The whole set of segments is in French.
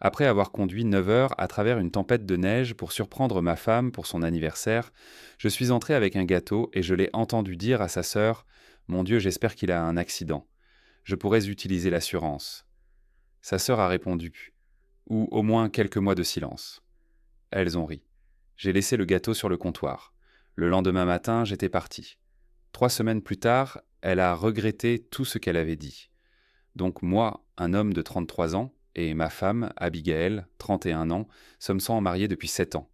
Après avoir conduit 9 heures à travers une tempête de neige pour surprendre ma femme pour son anniversaire, je suis entré avec un gâteau et je l'ai entendu dire à sa sœur: Mon Dieu, j'espère qu'il a un accident. Je pourrais utiliser l'assurance. Sa sœur a répondu: Ou au moins quelques mois de silence. Elles ont ri. J'ai laissé le gâteau sur le comptoir. Le lendemain matin, j'étais parti. 3 semaines plus tard, elle a regretté tout ce qu'elle avait dit. Donc moi, un homme de 33 ans, et ma femme, Abigail, 31 ans, sommes sans mariés depuis 7 ans.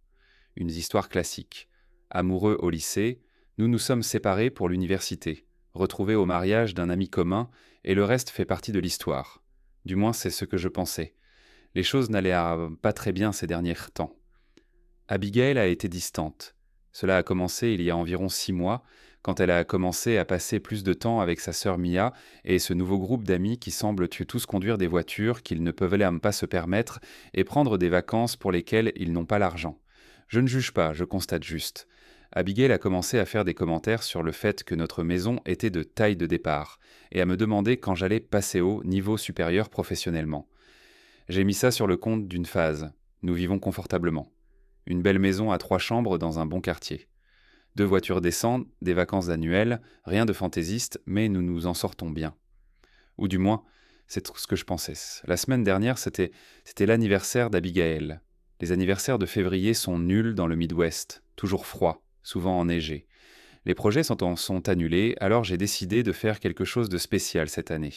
Une histoire classique. Amoureux au lycée, nous nous sommes séparés pour l'université, retrouvés au mariage d'un ami commun, et le reste fait partie de l'histoire. Du moins, c'est ce que je pensais. Les choses n'allaient pas très bien ces derniers temps. Abigail a été distante. Cela a commencé il y a environ 6 mois, quand elle a commencé à passer plus de temps avec sa sœur Mia et ce nouveau groupe d'amis qui semblent tous conduire des voitures qu'ils ne peuvent pas se permettre et prendre des vacances pour lesquelles ils n'ont pas l'argent. Je ne juge pas, je constate juste. Abigail a commencé à faire des commentaires sur le fait que notre maison était de taille de départ et à me demander quand j'allais passer au niveau supérieur professionnellement. J'ai mis ça sur le compte d'une phase. Nous vivons confortablement. Une belle maison à 3 chambres dans un bon quartier. 2 voitures décentes, des vacances annuelles, rien de fantaisiste, mais nous nous en sortons bien. Ou du moins, c'est ce que je pensais. La semaine dernière, c'était l'anniversaire d'Abigail. Les anniversaires de février sont nuls dans le Midwest, toujours froid, souvent enneigé. Les projets sont annulés, alors j'ai décidé de faire quelque chose de spécial cette année.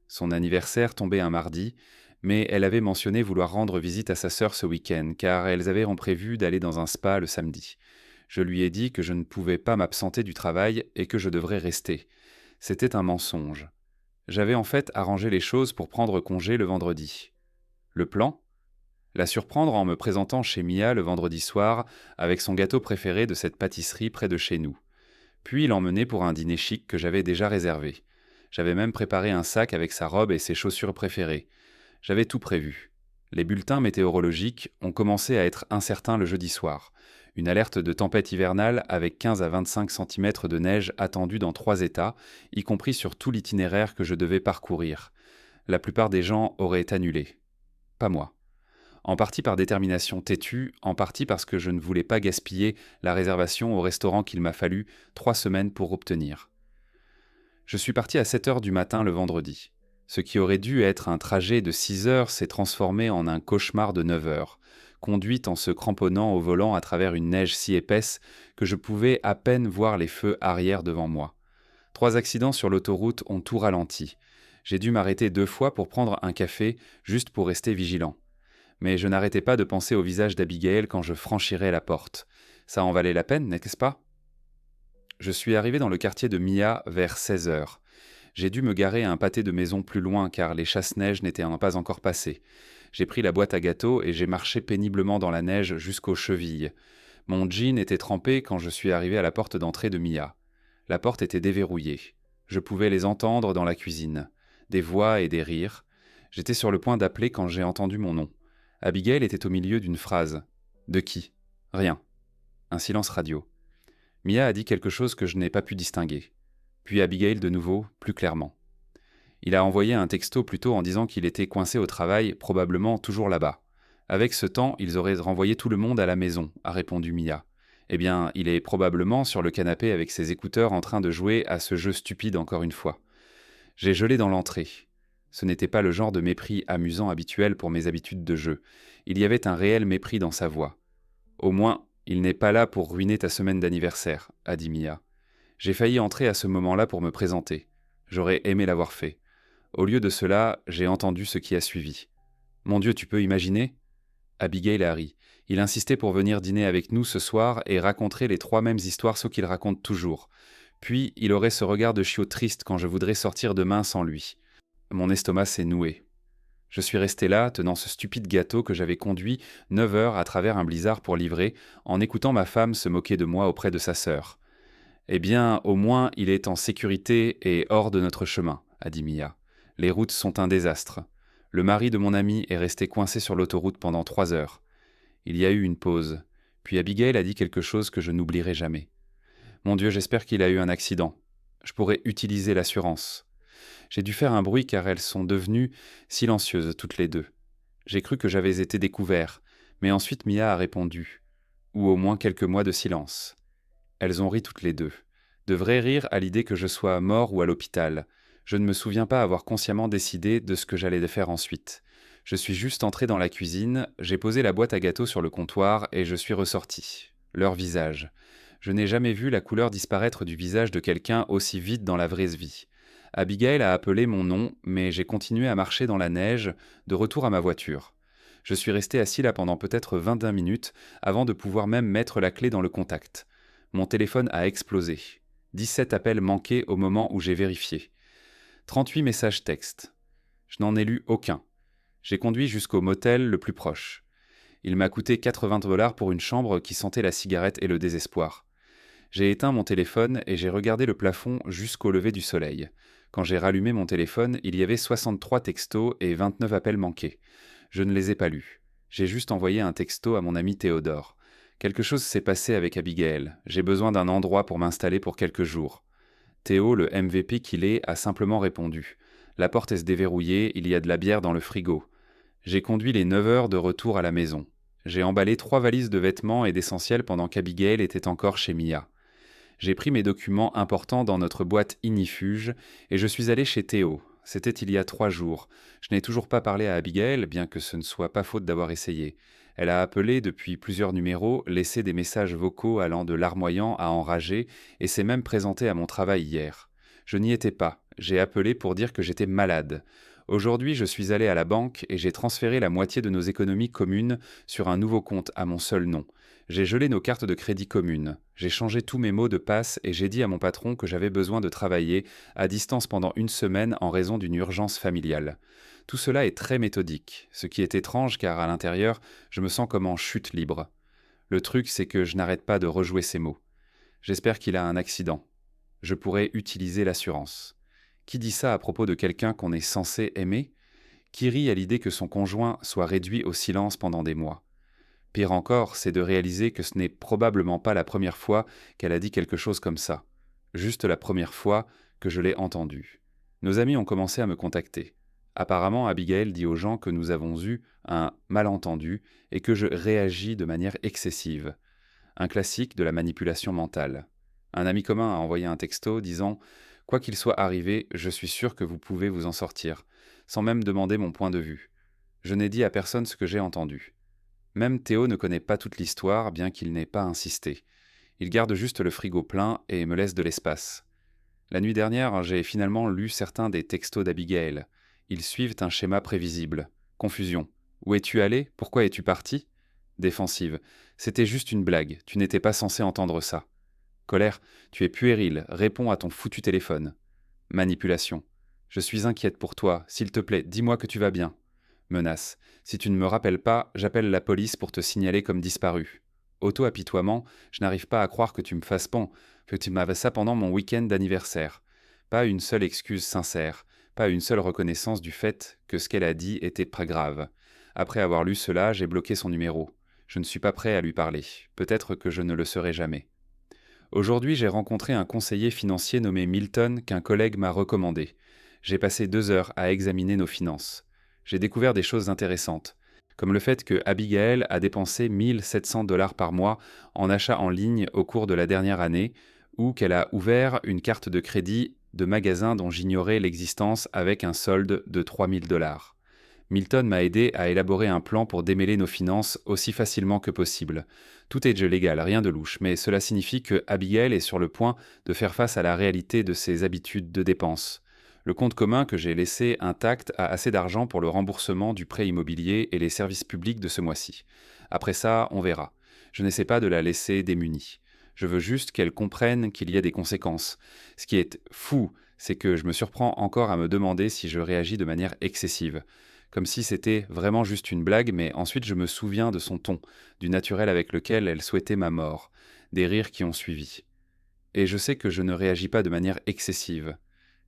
Son anniversaire tombait un mardi, mais elle avait mentionné vouloir rendre visite à sa sœur ce week-end, car elles avaient prévu d'aller dans un spa le samedi. Je lui ai dit que je ne pouvais pas m'absenter du travail et que je devrais rester. C'était un mensonge. J'avais en fait arrangé les choses pour prendre congé le vendredi. Le plan? La surprendre en me présentant chez Mia le vendredi soir avec son gâteau préféré de cette pâtisserie près de chez nous. Puis l'emmener pour un dîner chic que j'avais déjà réservé. J'avais même préparé un sac avec sa robe et ses chaussures préférées. J'avais tout prévu. Les bulletins météorologiques ont commencé à être incertains le jeudi soir. Une alerte de tempête hivernale avec 15 à 25 cm de neige attendue dans 3 États, y compris sur tout l'itinéraire que je devais parcourir. La plupart des gens auraient annulé. Pas moi. En partie par détermination têtue, en partie parce que je ne voulais pas gaspiller la réservation au restaurant qu'il m'a fallu 3 semaines pour obtenir. Je suis parti à 7 heures du matin le vendredi. Ce qui aurait dû être un trajet de 6 heures s'est transformé en un cauchemar de 9 heures, conduite en se cramponnant au volant à travers une neige si épaisse que je pouvais à peine voir les feux arrière devant moi. 3 accidents sur l'autoroute ont tout ralenti. J'ai dû m'arrêter 2 fois pour prendre un café, juste pour rester vigilant. Mais je n'arrêtais pas de penser au visage d'Abigail quand je franchirais la porte. Ça en valait la peine, n'est-ce pas? Je suis arrivé dans le quartier de Mia vers 16 heures. J'ai dû me garer à un pâté de maison plus loin car les chasse-neige n'étaient pas encore passés. J'ai pris la boîte à gâteaux et j'ai marché péniblement dans la neige jusqu'aux chevilles. Mon jean était trempé quand je suis arrivé à la porte d'entrée de Mia. La porte était déverrouillée. Je pouvais les entendre dans la cuisine. Des voix et des rires. J'étais sur le point d'appeler quand j'ai entendu mon nom. Abigail était au milieu d'une phrase. De qui? Rien. Un silence radio. Mia a dit quelque chose que je n'ai pas pu distinguer. Puis Abigail de nouveau, plus clairement. Il a envoyé un texto plus tôt en disant qu'il était coincé au travail, probablement toujours là-bas. Avec ce temps, ils auraient renvoyé tout le monde à la maison, a répondu Mia. Eh bien, il est probablement sur le canapé avec ses écouteurs en train de jouer à ce jeu stupide encore une fois. J'ai gelé dans l'entrée. Ce n'était pas le genre de mépris amusant habituel pour mes habitudes de jeu. Il y avait un réel mépris dans sa voix. Au moins, il n'est pas là pour ruiner ta semaine d'anniversaire, a dit Mia. J'ai failli entrer à ce moment-là pour me présenter. J'aurais aimé l'avoir fait. Au lieu de cela, j'ai entendu ce qui a suivi. Mon Dieu, tu peux imaginer? Abigail a ri. Il insistait pour venir dîner avec nous ce soir et raconter les 3 mêmes histoires, ce qu'il raconte toujours. Puis, il aurait ce regard de chiot triste quand je voudrais sortir demain sans lui. Mon estomac s'est noué. Je suis resté là, tenant ce stupide gâteau que j'avais conduit 9 heures à travers un blizzard pour livrer, en écoutant ma femme se moquer de moi auprès de sa sœur. Eh bien, au moins, il est en sécurité et hors de notre chemin, a dit Mia. Les routes sont un désastre. Le mari de mon ami est resté coincé sur l'autoroute pendant 3 heures. Il y a eu une pause. Puis Abigail a dit quelque chose que je n'oublierai jamais. Mon Dieu, j'espère qu'il a eu un accident. Je pourrais utiliser l'assurance. J'ai dû faire un bruit car elles sont devenues silencieuses toutes les deux. J'ai cru que j'avais été découvert, mais ensuite Mia a répondu, ou au moins quelques mois de silence. Elles ont ri toutes les deux. De vrais rires à l'idée que je sois mort ou à l'hôpital. Je ne me souviens pas avoir consciemment décidé de ce que j'allais faire ensuite. Je suis juste entré dans la cuisine, j'ai posé la boîte à gâteaux sur le comptoir et je suis ressorti. Leur visage. Je n'ai jamais vu la couleur disparaître du visage de quelqu'un aussi vite dans la vraie vie. Abigail a appelé mon nom, mais j'ai continué à marcher dans la neige, de retour à ma voiture. Je suis resté assis là pendant peut-être 21 minutes avant de pouvoir même mettre la clé dans le contact. Mon téléphone a explosé. 17 appels manqués au moment où j'ai vérifié. 38 messages textes. Je n'en ai lu aucun. J'ai conduit jusqu'au motel le plus proche. Il m'a coûté 80 $ pour une chambre qui sentait la cigarette et le désespoir. J'ai éteint mon téléphone et j'ai regardé le plafond jusqu'au lever du soleil. Quand j'ai rallumé mon téléphone, il y avait 63 textos et 29 appels manqués. Je ne les ai pas lus. J'ai juste envoyé un texto à mon ami Théodore. Quelque chose s'est passé avec Abigail. J'ai besoin d'un endroit pour m'installer pour quelques jours. Théo, le MVP qu'il est, a simplement répondu. La porte est déverrouillée, il y a de la bière dans le frigo. J'ai conduit les 9 heures de retour à la maison. J'ai emballé 3 valises de vêtements et d'essentiels pendant qu'Abigail était encore chez Mia. J'ai pris mes documents importants dans notre boîte inifuge et je suis allé chez Théo. C'était il y a 3 jours. Je n'ai toujours pas parlé à Abigail, bien que ce ne soit pas faute d'avoir essayé. Elle a appelé depuis plusieurs numéros, laissé des messages vocaux allant de larmoyant à enragé et s'est même présentée à mon travail hier. Je n'y étais pas. J'ai appelé pour dire que j'étais malade. Aujourd'hui, je suis allé à la banque et j'ai transféré la moitié de nos économies communes sur un nouveau compte à mon seul nom. J'ai gelé nos cartes de crédit communes. J'ai changé tous mes mots de passe et j'ai dit à mon patron que j'avais besoin de travailler à distance pendant une semaine en raison d'une urgence familiale. Tout cela est très méthodique, ce qui est étrange car à l'intérieur, je me sens comme en chute libre. Le truc, c'est que je n'arrête pas de rejouer ces mots. J'espère qu'il a un accident. Je pourrais utiliser l'assurance. Qui dit ça à propos de quelqu'un qu'on est censé aimer? Qui rit à l'idée que son conjoint soit réduit au silence pendant des mois? Pire encore, c'est de réaliser que ce n'est probablement pas la première fois qu'elle a dit quelque chose comme ça. Juste la première fois que je l'ai entendu. Nos amis ont commencé à me contacter. Apparemment, Abigail dit aux gens que nous avons eu un malentendu et que je réagis de manière excessive. Un classique de la manipulation mentale. Un ami commun a envoyé un texto disant « Quoi qu'il soit arrivé, je suis sûr que vous pouvez vous en sortir », sans même demander mon point de vue. Je n'ai dit à personne ce que j'ai entendu. Même Théo ne connaît pas toute l'histoire, bien qu'il n'ait pas insisté. Il garde juste le frigo plein et me laisse de l'espace. La nuit dernière, j'ai finalement lu certains des textos d'Abigail. Ils suivent un schéma prévisible. Confusion. Où es-tu allé? Pourquoi es-tu parti? Défensive. C'était juste une blague, tu n'étais pas censé entendre ça. Colère. Tu es puéril, réponds à ton foutu téléphone. Manipulation. Je suis inquiète pour toi, s'il te plaît, dis-moi que tu vas bien. Menace. Si tu ne me rappelles pas, j'appelle la police pour te signaler comme disparu. Auto-apitoiement, je n'arrive pas à croire que tu me fasses pan, que tu m'avais ça pendant mon week-end d'anniversaire. Pas une seule excuse sincère, pas une seule reconnaissance du fait que ce qu'elle a dit était pas grave. Après avoir lu cela, j'ai bloqué son numéro. Je ne suis pas prêt à lui parler. Peut-être que je ne le serai jamais. Aujourd'hui, j'ai rencontré un conseiller financier nommé Milton qu'un collègue m'a recommandé. J'ai passé 2 heures à examiner nos finances. J'ai découvert des choses intéressantes, comme le fait que Abigail a dépensé 1 700 $ par mois en achats en ligne au cours de la dernière année, ou qu'elle a ouvert une carte de crédit de magasin dont j'ignorais l'existence avec un solde de 3 000 $. Milton m'a aidé à élaborer un plan pour démêler nos finances aussi facilement que possible. Tout est légal, rien de louche, mais cela signifie que Abigail est sur le point de faire face à la réalité de ses habitudes de dépenses. Le compte commun que j'ai laissé intact a assez d'argent pour le remboursement du prêt immobilier et les services publics de ce mois-ci. Après ça, on verra. Je n'essaie pas de la laisser démunie. Je veux juste qu'elle comprenne qu'il y a des conséquences. Ce qui est fou, c'est que je me surprends encore à me demander si je réagis de manière excessive. Comme si c'était vraiment juste une blague, mais ensuite je me souviens de son ton, du naturel avec lequel elle souhaitait ma mort, des rires qui ont suivi. Et je sais que je ne réagis pas de manière excessive.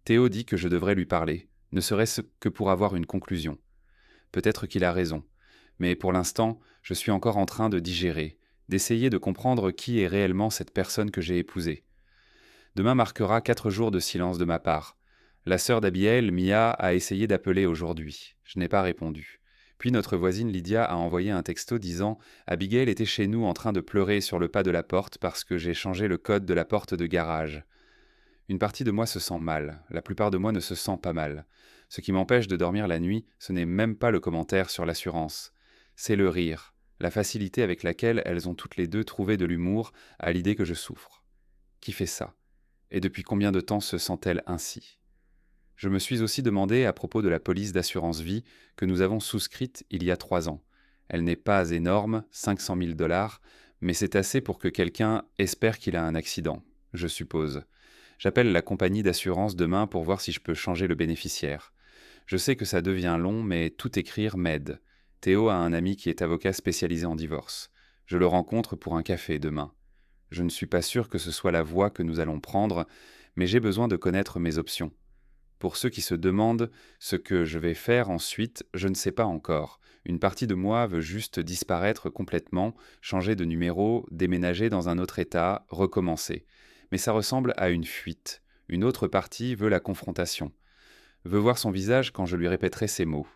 Théo dit que je devrais lui parler, ne serait-ce que pour avoir une conclusion. Peut-être qu'il a raison, mais pour l'instant, je suis encore en train de digérer, d'essayer de comprendre qui est réellement cette personne que j'ai épousée. Demain marquera 4 jours de silence de ma part. La sœur d'Abiel, Mia, a essayé d'appeler aujourd'hui. Je n'ai pas répondu. Puis notre voisine Lydia a envoyé un texto disant « Abigail était chez nous en train de pleurer sur le pas de la porte parce que j'ai changé le code de la porte de garage. » Une partie de moi se sent mal, la plupart de moi ne se sent pas mal. Ce qui m'empêche de dormir la nuit, ce n'est même pas le commentaire sur l'assurance. C'est le rire, la facilité avec laquelle elles ont toutes les deux trouvé de l'humour à l'idée que je souffre. Qui fait ça? Et depuis combien de temps se sent-elle ainsi? Je me suis aussi demandé à propos de la police d'assurance vie que nous avons souscrite il y a 3 ans. Elle n'est pas énorme, 500 000 $, mais c'est assez pour que quelqu'un espère qu'il a un accident, je suppose. J'appelle la compagnie d'assurance demain pour voir si je peux changer le bénéficiaire. Je sais que ça devient long, mais tout écrire m'aide. Théo a un ami qui est avocat spécialisé en divorce. Je le rencontre pour un café demain. Je ne suis pas sûr que ce soit la voie que nous allons prendre, mais j'ai besoin de connaître mes options. Pour ceux qui se demandent ce que je vais faire ensuite, je ne sais pas encore. Une partie de moi veut juste disparaître complètement, changer de numéro, déménager dans un autre état, recommencer. Mais ça ressemble à une fuite. Une autre partie veut la confrontation. Veut voir son visage quand je lui répéterai ces mots.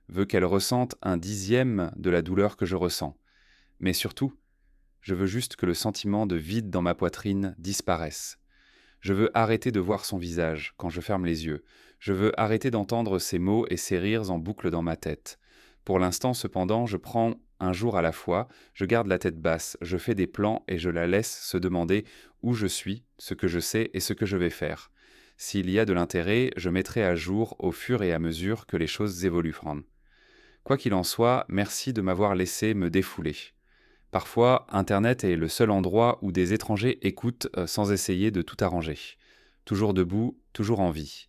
Veut qu'elle ressente 1/10 de la douleur que je ressens. Mais surtout, je veux juste que le sentiment de vide dans ma poitrine disparaisse. Je veux arrêter de voir son visage quand je ferme les yeux. Je veux arrêter d'entendre ses mots et ses rires en boucle dans ma tête. Pour l'instant, cependant, je prends un jour à la fois, je garde la tête basse, je fais des plans et je la laisse se demander où je suis, ce que je sais et ce que je vais faire. S'il y a de l'intérêt, je mettrai à jour au fur et à mesure que les choses évolueront. Quoi qu'il en soit, merci de m'avoir laissé me défouler. Parfois, Internet est le seul endroit où des étrangers écoutent sans essayer de tout arranger. Toujours debout, toujours en vie.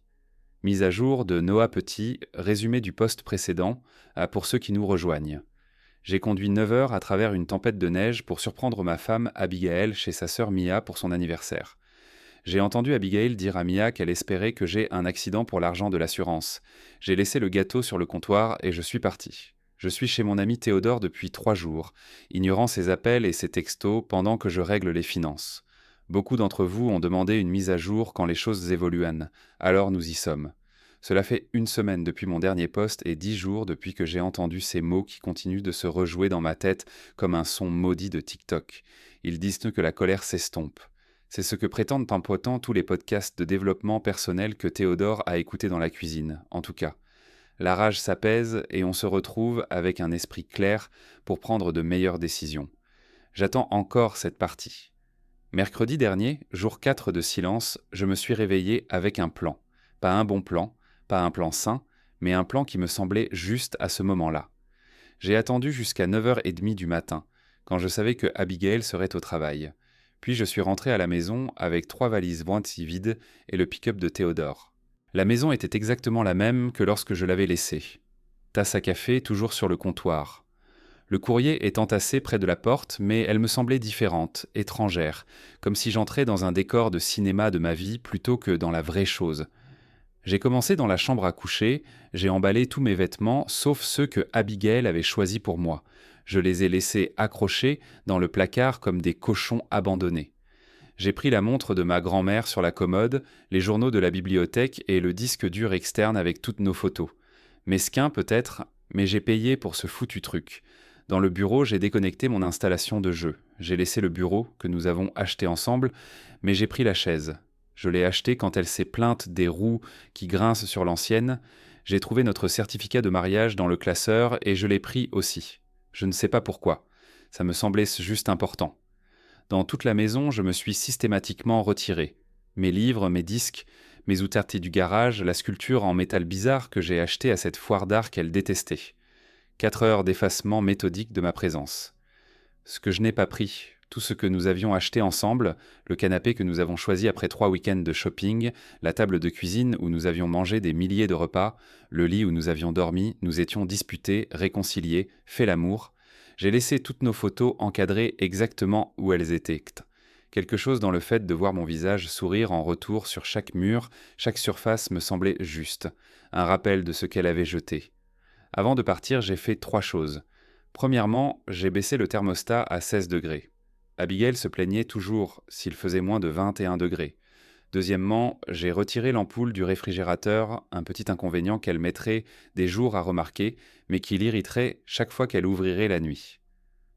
Mise à jour de Noah Petit, résumé du post précédent, pour ceux qui nous rejoignent. J'ai conduit 9 heures à travers une tempête de neige pour surprendre ma femme Abigail chez sa sœur Mia pour son anniversaire. J'ai entendu Abigail dire à Mia qu'elle espérait que j'ai un accident pour l'argent de l'assurance. J'ai laissé le gâteau sur le comptoir et je suis parti. Je suis chez mon ami Théodore depuis 3 jours, ignorant ses appels et ses textos pendant que je règle les finances. Beaucoup d'entre vous ont demandé une mise à jour quand les choses évoluent, alors nous y sommes. Cela fait 1 semaine depuis mon dernier post et 10 jours depuis que j'ai entendu ces mots qui continuent de se rejouer dans ma tête comme un son maudit de TikTok. Ils disent que la colère s'estompe. C'est ce que prétendent en pointant tous les podcasts de développement personnel que Théodore a écoutés dans la cuisine, en tout cas. La rage s'apaise et on se retrouve avec un esprit clair pour prendre de meilleures décisions. J'attends encore cette partie. Mercredi dernier, jour 4 de silence, je me suis réveillé avec un plan. Pas un bon plan, pas un plan sain, mais un plan qui me semblait juste à ce moment-là. J'ai attendu jusqu'à 9h30 du matin, quand je savais que Abigail serait au travail. Puis je suis rentré à la maison avec 3 valises moitié vides et le pick-up de Théodore. La maison était exactement la même que lorsque je l'avais laissée. Tasse à café toujours sur le comptoir. Le courrier est entassé près de la porte, mais elle me semblait différente, étrangère, comme si j'entrais dans un décor de cinéma de ma vie plutôt que dans la vraie chose. J'ai commencé dans la chambre à coucher, j'ai emballé tous mes vêtements, sauf ceux que Abigail avait choisis pour moi. Je les ai laissés accrochés dans le placard comme des cochons abandonnés. J'ai pris la montre de ma grand-mère sur la commode, les journaux de la bibliothèque et le disque dur externe avec toutes nos photos. Mesquin peut-être, mais j'ai payé pour ce foutu truc. Dans le bureau, j'ai déconnecté mon installation de jeu. J'ai laissé le bureau, que nous avons acheté ensemble, mais j'ai pris la chaise. Je l'ai achetée quand elle s'est plainte des roues qui grincent sur l'ancienne. J'ai trouvé notre certificat de mariage dans le classeur et je l'ai pris aussi. Je ne sais pas pourquoi. Ça me semblait juste important. Dans toute la maison, je me suis systématiquement retiré. Mes livres, mes disques, mes outils du garage, la sculpture en métal bizarre que j'ai achetée à cette foire d'art qu'elle détestait. 4 heures d'effacement méthodique de ma présence. Ce que je n'ai pas pris, tout ce que nous avions acheté ensemble, le canapé que nous avons choisi après 3 week-ends de shopping, la table de cuisine où nous avions mangé des milliers de repas, le lit où nous avions dormi, nous étions disputés, réconciliés, fait l'amour. J'ai laissé toutes nos photos encadrées exactement où elles étaient. Quelque chose dans le fait de voir mon visage sourire en retour sur chaque mur, chaque surface me semblait juste, un rappel de ce qu'elle avait jeté. Avant de partir, j'ai fait 3 choses. Premièrement, j'ai baissé le thermostat à 16 degrés. Abigail se plaignait toujours s'il faisait moins de 21 degrés. Deuxièmement, j'ai retiré l'ampoule du réfrigérateur, un petit inconvénient qu'elle mettrait des jours à remarquer, mais qui l'irriterait chaque fois qu'elle ouvrirait la nuit.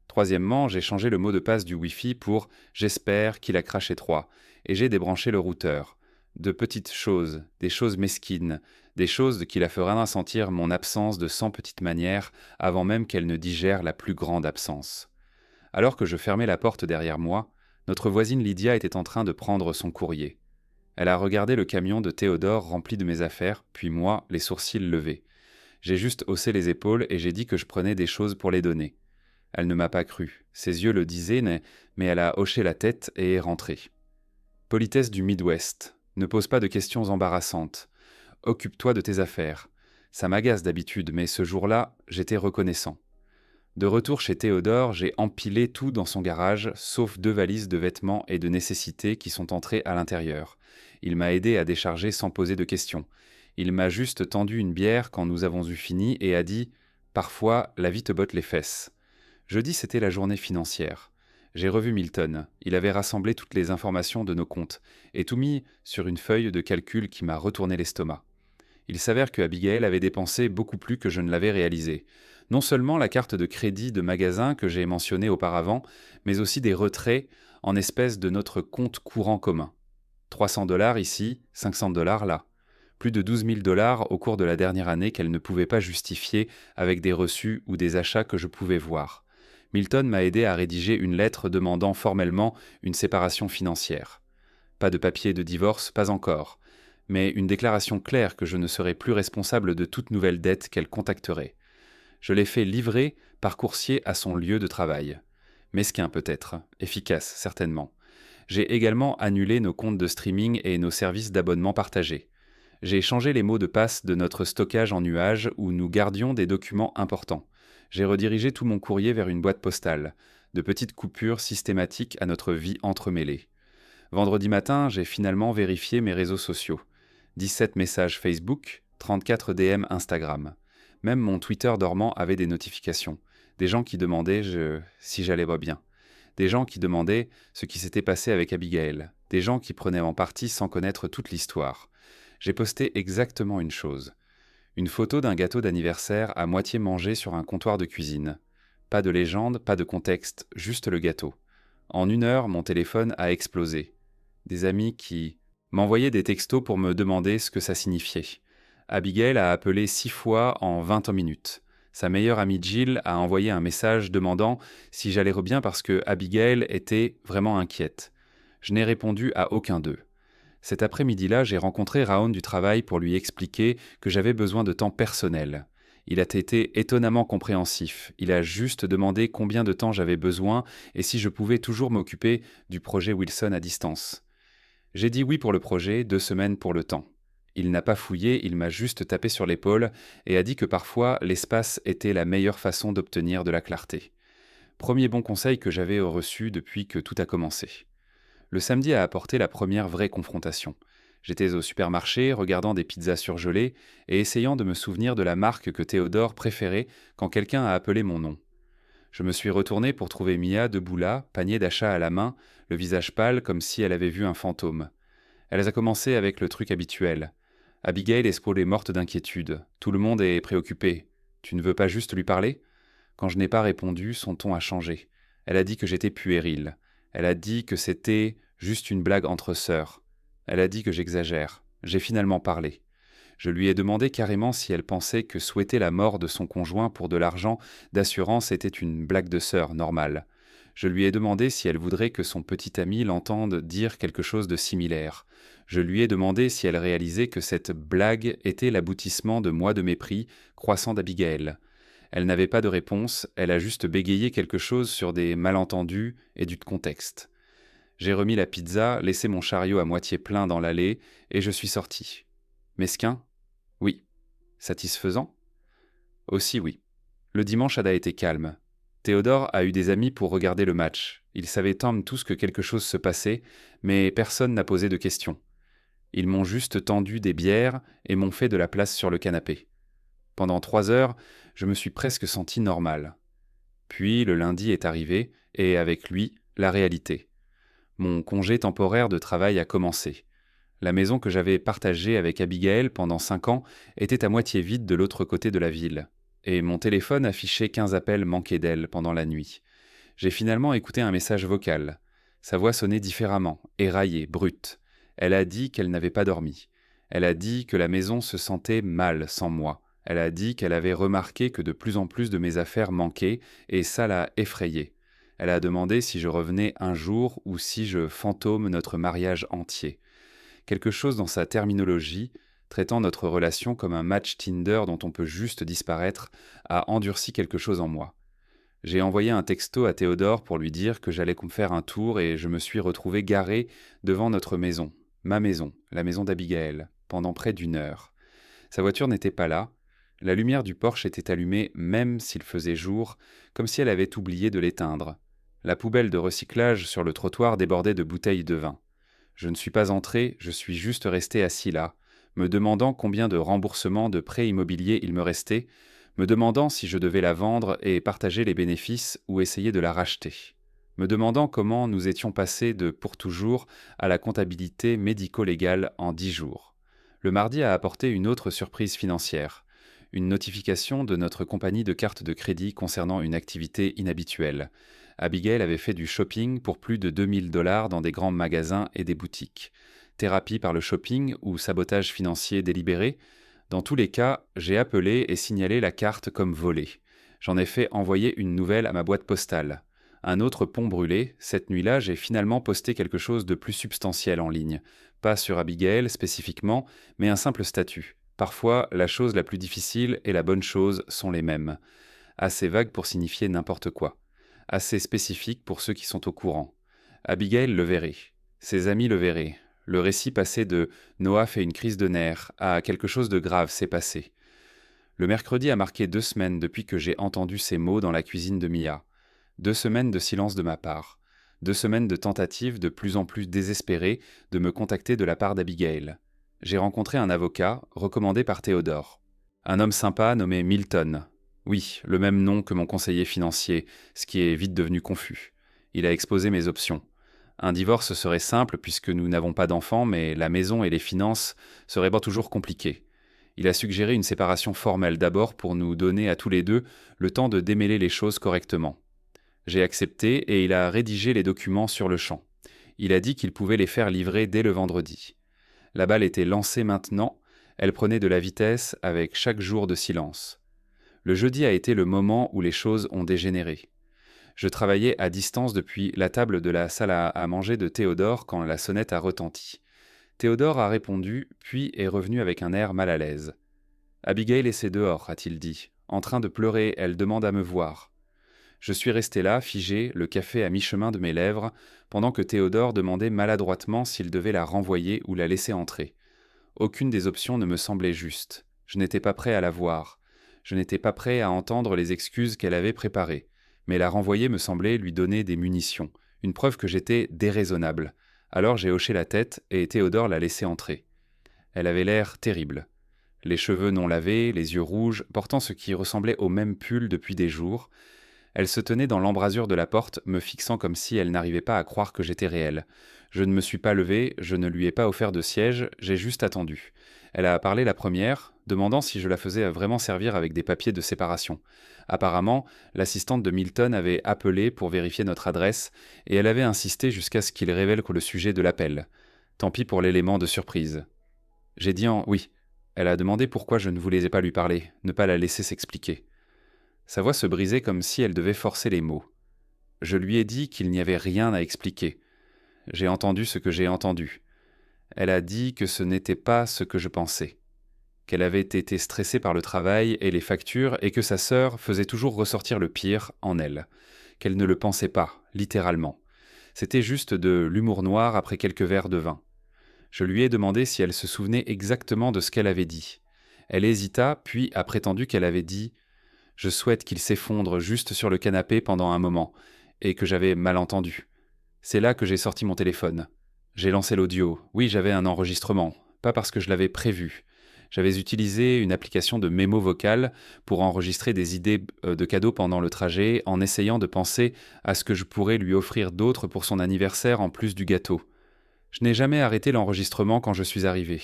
Troisièmement, j'ai changé le mot de passe du Wi-Fi pour «J'espère qu'il a craché 3» et j'ai débranché le routeur. De petites choses, des choses mesquines, des choses qui la feraient ressentir mon absence de 100 petites manières avant même qu'elle ne digère la plus grande absence. Alors que je fermais la porte derrière moi, notre voisine Lydia était en train de prendre son courrier. Elle a regardé le camion de Théodore rempli de mes affaires, puis moi, les sourcils levés. J'ai juste haussé les épaules et j'ai dit que je prenais des choses pour les donner. Elle ne m'a pas cru. Ses yeux le disaient, mais elle a hoché la tête et est rentrée. Politesse du Midwest. Ne pose pas de questions embarrassantes. Occupe-toi de tes affaires. Ça m'agace d'habitude, mais ce jour-là, j'étais reconnaissant. De retour chez Théodore, j'ai empilé tout dans son garage, sauf 2 valises de vêtements et de nécessités qui sont entrées à l'intérieur. Il m'a aidé à décharger sans poser de questions. Il m'a juste tendu une bière quand nous avons eu fini et a dit « Parfois, la vie te botte les fesses ». Jeudi, c'était la journée financière. J'ai revu Milton. Il avait rassemblé toutes les informations de nos comptes et tout mis sur une feuille de calcul qui m'a retourné l'estomac. Il s'avère que Abigail avait dépensé beaucoup plus que je ne l'avais réalisé. Non seulement la carte de crédit de magasin que j'ai mentionnée auparavant, mais aussi des retraits en espèces de notre compte courant commun. 300 $ ici, 500 $ là. Plus de 12 000 $ au cours de la dernière année qu'elle ne pouvait pas justifier avec des reçus ou des achats que je pouvais voir. Milton m'a aidé à rédiger une lettre demandant formellement une séparation financière. Pas de papier de divorce, pas encore, mais une déclaration claire que je ne serai plus responsable de toute nouvelle dette qu'elle contacterait. Je l'ai fait livrer par coursier à son lieu de travail. Mesquin peut-être, efficace certainement. J'ai également annulé nos comptes de streaming et nos services d'abonnement partagés. J'ai changé les mots de passe de notre stockage en nuage où nous gardions des documents importants. J'ai redirigé tout mon courrier vers une boîte postale, de petites coupures systématiques à notre vie entremêlée. Vendredi matin, j'ai finalement vérifié mes réseaux sociaux. 17 messages Facebook, 34 DM Instagram. Même mon Twitter dormant avait des notifications. Des gens qui demandaient si j'allais bien. Des gens qui demandaient ce qui s'était passé avec Abigail. Des gens qui prenaient en partie sans connaître toute l'histoire. J'ai posté exactement une chose. Une photo d'un gâteau d'anniversaire à moitié mangé sur un comptoir de cuisine. Pas de légende, pas de contexte, juste le gâteau. En 1 heure, mon téléphone a explosé. Des amis qui m'envoyaient des textos pour me demander ce que ça signifiait. Abigail a appelé 6 fois en 20 minutes. Sa meilleure amie Jill a envoyé un message demandant si j'allais bien parce que Abigail était vraiment inquiète. Je n'ai répondu à aucun d'eux. Cet après-midi-là, j'ai rencontré Raoun du travail pour lui expliquer que j'avais besoin de temps personnel. Il a été étonnamment compréhensif. Il a juste demandé combien de temps j'avais besoin et si je pouvais toujours m'occuper du projet Wilson à distance. J'ai dit oui pour le projet, 2 semaines pour le temps. Il n'a pas fouillé, il m'a juste tapé sur l'épaule et a dit que parfois l'espace était la meilleure façon d'obtenir de la clarté. Premier bon conseil que j'avais reçu depuis que tout a commencé. Le samedi a apporté la première vraie confrontation. J'étais au supermarché, regardant des pizzas surgelées et essayant de me souvenir de la marque que Théodore préférait quand quelqu'un a appelé mon nom. Je me suis retourné pour trouver Mia debout là, panier d'achat à la main, le visage pâle comme si elle avait vu un fantôme. Elle a commencé avec le truc habituel. Abigail est morte d'inquiétude. Tout le monde est préoccupé. Tu ne veux pas juste lui parler ? Quand je n'ai pas répondu, son ton a changé. Elle a dit que j'étais puéril. Elle a dit que c'était juste une blague entre sœurs. Elle a dit que j'exagère. J'ai finalement parlé. Je lui ai demandé carrément si elle pensait que souhaiter la mort de son conjoint pour de l'argent d'assurance était une blague de sœur normale. Je lui ai demandé si elle voudrait que son petit ami l'entende dire quelque chose de similaire. Je lui ai demandé si elle réalisait que cette blague était l'aboutissement de mois de mépris croissant d'Abigail. Elle n'avait pas de réponse, elle a juste bégayé quelque chose sur des malentendus et du contexte. J'ai remis la pizza, laissé mon chariot à moitié plein dans l'allée, et je suis sorti. Mesquin ? Oui. Satisfaisant ? Aussi oui. Le dimanche a été calme. Théodore a eu des amis pour regarder le match. Ils savaient tous que quelque chose se passait, mais personne n'a posé de questions. Ils m'ont juste tendu des bières et m'ont fait de la place sur le canapé. Pendant 3 heures, je me suis presque senti normal. Puis le lundi est arrivé, et avec lui, la réalité. Mon congé temporaire de travail a commencé. La maison que j'avais partagée avec Abigail pendant 5 ans était à moitié vide de l'autre côté de la ville, et mon téléphone affichait 15 appels manqués d'elle pendant la nuit. J'ai finalement écouté un message vocal. Sa voix sonnait différemment, éraillée, brute. Elle a dit qu'elle n'avait pas dormi. Elle a dit que la maison se sentait mal sans moi. Elle a dit qu'elle avait remarqué que de plus en plus de mes affaires manquaient, et ça l'a effrayée. Elle a demandé si je revenais un jour ou si je fantôme notre mariage entier. Quelque chose dans sa terminologie, traitant notre relation comme un match Tinder dont on peut juste disparaître, a endurci quelque chose en moi. J'ai envoyé un texto à Théodore pour lui dire que j'allais me faire un tour et je me suis retrouvé garé devant notre maison, ma maison, la maison d'Abigail, pendant près d'1 heure. Sa voiture n'était pas là, la lumière du porche était allumée même s'il faisait jour, comme si elle avait oublié de l'éteindre. La poubelle de recyclage sur le trottoir débordait de bouteilles de vin. Je ne suis pas entré, je suis juste resté assis là, me demandant combien de remboursements de prêts immobiliers il me restait, me demandant si je devais la vendre et partager les bénéfices ou essayer de la racheter, me demandant comment nous étions passés de pour toujours à la comptabilité médico-légale en 10 jours. Le mardi a apporté une autre surprise financière, une notification de notre compagnie de cartes de crédit concernant une activité inhabituelle. Abigail avait fait du shopping pour plus de 2 000 $ dans des grands magasins et des boutiques. Thérapie par le shopping ou sabotage financier délibéré? Dans tous les cas, j'ai appelé et signalé la carte comme volée. J'en ai fait envoyer une nouvelle à ma boîte postale. Un autre pont brûlé, cette nuit-là, j'ai finalement posté quelque chose de plus substantiel en ligne. Pas sur Abigail spécifiquement, mais un simple statut. Parfois, la chose la plus difficile et la bonne chose sont les mêmes. Assez vague pour signifier n'importe quoi. Assez spécifique pour ceux qui sont au courant. Abigail le verrait. Ses amis le verraient. Le récit passait de Noah fait une crise de nerfs à quelque chose de grave s'est passé. Le mercredi a marqué 2 semaines depuis que j'ai entendu ces mots dans la cuisine de Mia. 2 semaines de silence de ma part. 2 semaines de tentatives de plus en plus désespérées de me contacter de la part d'Abigail. J'ai rencontré un avocat, recommandé par Théodore. Un homme sympa nommé Milton. Oui, le même nom que mon conseiller financier, ce qui est vite devenu confus. Il a exposé mes options. Un divorce serait simple puisque nous n'avons pas d'enfants, mais la maison et les finances seraient pas toujours compliquées. Il a suggéré une séparation formelle d'abord pour nous donner à tous les deux le temps de démêler les choses correctement. J'ai accepté et il a rédigé les documents sur le champ. Il a dit qu'il pouvait les faire livrer dès le vendredi. La balle était lancée maintenant, elle prenait de la vitesse avec chaque jour de silence. Le jeudi a été le moment où les choses ont dégénéré. Je travaillais à distance depuis la table de la salle à manger de Théodore quand la sonnette a retenti. Théodore a répondu, puis est revenu avec un air mal à l'aise. « Abigail essaie dehors, a-t-il dit. En train de pleurer, elle demande à me voir. » Je suis resté là, figé, le café à mi-chemin de mes lèvres, pendant que Théodore demandait maladroitement s'il devait la renvoyer ou la laisser entrer. Aucune des options ne me semblait juste. Je n'étais pas prêt à la voir. Je n'étais pas prêt à entendre les excuses qu'elle avait préparées. Mais la renvoyer me semblait lui donner des munitions, une preuve que j'étais déraisonnable. Alors j'ai hoché la tête et Théodore l'a laissé entrer. Elle avait l'air terrible. Les cheveux non lavés, les yeux rouges, portant ce qui ressemblait au même pull depuis des jours. Elle se tenait dans l'embrasure de la porte, me fixant comme si elle n'arrivait pas à croire que j'étais réel. Je ne me suis pas levé, je ne lui ai pas offert de siège, j'ai juste attendu. Elle a parlé la première, demandant si je la faisais vraiment servir avec des papiers de séparation. Apparemment, l'assistante de Milton avait appelé pour vérifier notre adresse, et elle avait insisté jusqu'à ce qu'il révèle le sujet de l'appel. Tant pis pour l'élément de surprise. J'ai dit oui. Elle a demandé pourquoi je ne voulais pas lui parler, ne pas la laisser s'expliquer. Sa voix se brisait comme si elle devait forcer les mots. Je lui ai dit qu'il n'y avait rien à expliquer. J'ai entendu ce que j'ai entendu. Elle a dit que ce n'était pas ce que je pensais. Qu'elle avait été stressée par le travail et les factures et que sa sœur faisait toujours ressortir le pire en elle. Qu'elle ne le pensait pas, littéralement. C'était juste de l'humour noir après quelques verres de vin. Je lui ai demandé si elle se souvenait exactement de ce qu'elle avait dit. Elle hésita, puis a prétendu qu'elle avait dit « Je souhaite qu'il s'effondre juste sur le canapé pendant un moment » et que j'avais mal entendu. C'est là que j'ai sorti mon téléphone. J'ai lancé l'audio. Oui, j'avais un enregistrement. Pas parce que je l'avais prévu. J'avais utilisé une application de mémo vocal pour enregistrer des idées de cadeaux pendant le trajet en essayant de penser à ce que je pourrais lui offrir d'autre pour son anniversaire en plus du gâteau. Je n'ai jamais arrêté l'enregistrement quand je suis arrivé.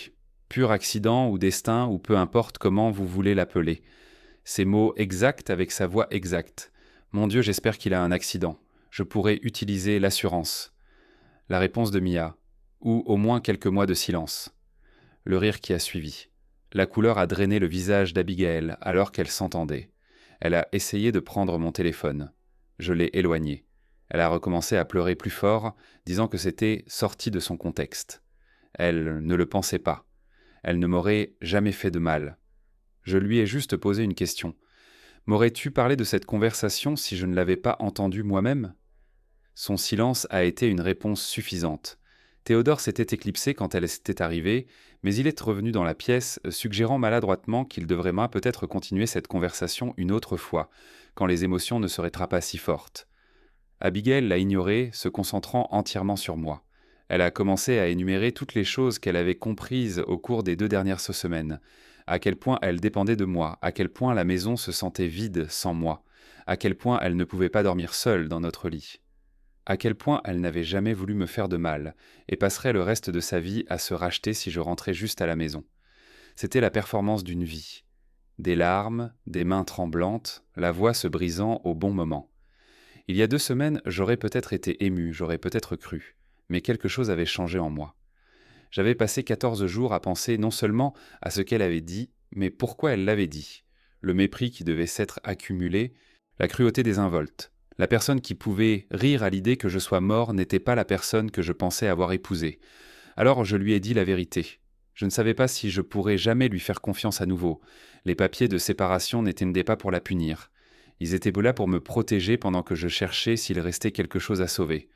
Pur accident ou destin, ou peu importe comment vous voulez l'appeler. Ces mots exacts avec sa voix exacte. Mon Dieu, j'espère qu'il a un accident. Je pourrais utiliser l'assurance. La réponse de Mia. Ou au moins quelques mois de silence. Le rire qui a suivi. La couleur a drainé le visage d'Abigail alors qu'elle s'entendait. Elle a essayé de prendre mon téléphone. Je l'ai éloigné. Elle a recommencé à pleurer plus fort, disant que c'était sorti de son contexte. Elle ne le pensait pas. Elle ne m'aurait jamais fait de mal. Je lui ai juste posé une question. M'aurais-tu parlé de cette conversation si je ne l'avais pas entendue moi-même ? Son silence a été une réponse suffisante. Théodore s'était éclipsé quand elle s'était arrivée, mais il est revenu dans la pièce, suggérant maladroitement qu'il devrait peut-être continuer cette conversation une autre fois, quand les émotions ne seraient pas si fortes. Abigail l'a ignoré, se concentrant entièrement sur moi. Elle a commencé à énumérer toutes les choses qu'elle avait comprises au cours des 2 dernières semaines. À quel point elle dépendait de moi, à quel point la maison se sentait vide sans moi, à quel point elle ne pouvait pas dormir seule dans notre lit. À quel point elle n'avait jamais voulu me faire de mal, et passerait le reste de sa vie à se racheter si je rentrais juste à la maison. C'était la performance d'une vie. Des larmes, des mains tremblantes, la voix se brisant au bon moment. Il y a 2 semaines, j'aurais peut-être été ému, j'aurais peut-être cru, mais quelque chose avait changé en moi. J'avais passé 14 jours à penser non seulement à ce qu'elle avait dit, mais pourquoi elle l'avait dit. Le mépris qui devait s'être accumulé, la cruauté désinvolte. La personne qui pouvait rire à l'idée que je sois mort n'était pas la personne que je pensais avoir épousée. Alors je lui ai dit la vérité. Je ne savais pas si je pourrais jamais lui faire confiance à nouveau. Les papiers de séparation n'étaient pas pour la punir. Ils étaient là pour me protéger pendant que je cherchais s'il restait quelque chose à sauver.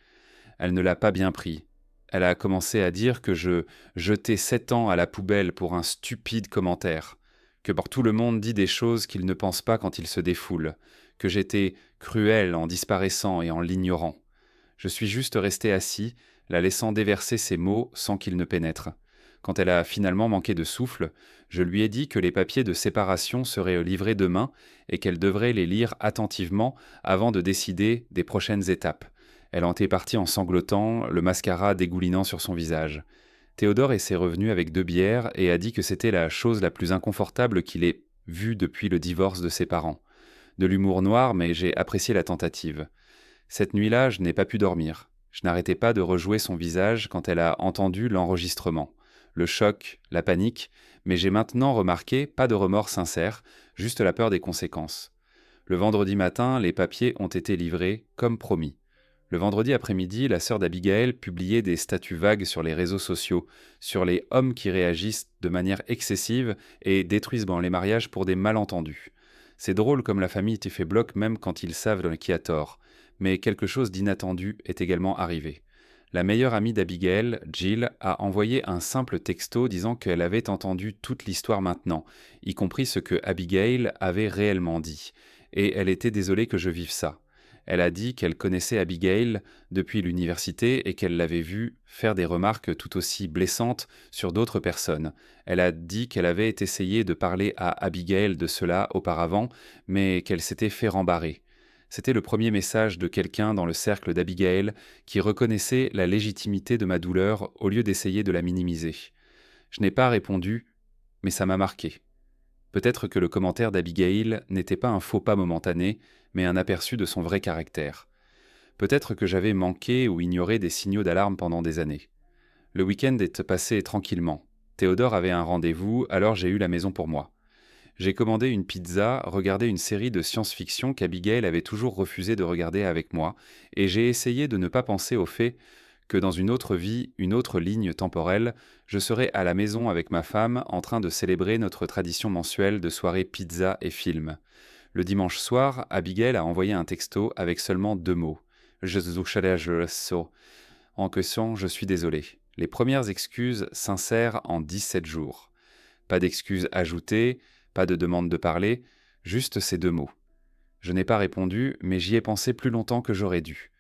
Elle ne l'a pas bien pris. Elle a commencé à dire que je jetais 7 ans à la poubelle pour un stupide commentaire, que tout le monde dit des choses qu'il ne pense pas quand il se défoule, que j'étais cruel en disparaissant et en l'ignorant. Je suis juste resté assis, la laissant déverser ses mots sans qu'ils ne pénètrent. Quand elle a finalement manqué de souffle, je lui ai dit que les papiers de séparation seraient livrés demain et qu'elle devrait les lire attentivement avant de décider des prochaines étapes. Elle en était partie en sanglotant, le mascara dégoulinant sur son visage. Théodore s'est revenu avec 2 bières et a dit que c'était la chose la plus inconfortable qu'il ait vue depuis le divorce de ses parents. De l'humour noir, mais j'ai apprécié la tentative. Cette nuit-là, je n'ai pas pu dormir. Je n'arrêtais pas de rejouer son visage quand elle a entendu l'enregistrement. Le choc, la panique, mais j'ai maintenant remarqué, pas de remords sincères, juste la peur des conséquences. Le vendredi matin, les papiers ont été livrés, comme promis. Le vendredi après-midi, la sœur d'Abigail publiait des statuts vagues sur les réseaux sociaux, sur les hommes qui réagissent de manière excessive et détruisent les mariages pour des malentendus. C'est drôle comme la famille t'y fait bloc même quand ils savent qui a tort. Mais quelque chose d'inattendu est également arrivé. La meilleure amie d'Abigail, Jill, a envoyé un simple texto disant qu'elle avait entendu toute l'histoire maintenant, y compris ce que Abigail avait réellement dit, et elle était désolée que je vive ça. Elle a dit qu'elle connaissait Abigail depuis l'université et qu'elle l'avait vue faire des remarques tout aussi blessantes sur d'autres personnes. Elle a dit qu'elle avait essayé de parler à Abigail de cela auparavant, mais qu'elle s'était fait rembarrer. C'était le premier message de quelqu'un dans le cercle d'Abigail qui reconnaissait la légitimité de ma douleur au lieu d'essayer de la minimiser. Je n'ai pas répondu, mais ça m'a marqué. Peut-être que le commentaire d'Abigail n'était pas un faux pas momentané, mais un aperçu de son vrai caractère. Peut-être que j'avais manqué ou ignoré des signaux d'alarme pendant des années. Le week-end est passé tranquillement. Théodore avait un rendez-vous, alors j'ai eu la maison pour moi. J'ai commandé une pizza, regardé une série de science-fiction qu'Abigail avait toujours refusé de regarder avec moi, et j'ai essayé de ne pas penser au fait que dans une autre vie, une autre ligne temporelle, je serais à la maison avec ma femme en train de célébrer notre tradition mensuelle de soirée pizza et film. Le dimanche soir, Abigail a envoyé un texto avec seulement 2 mots. En question, je suis désolé. Les premières excuses sincères en 17 jours. Pas d'excuses ajoutées, pas de demande de parler, juste ces 2 mots. Je n'ai pas répondu, mais j'y ai pensé plus longtemps que j'aurais dû.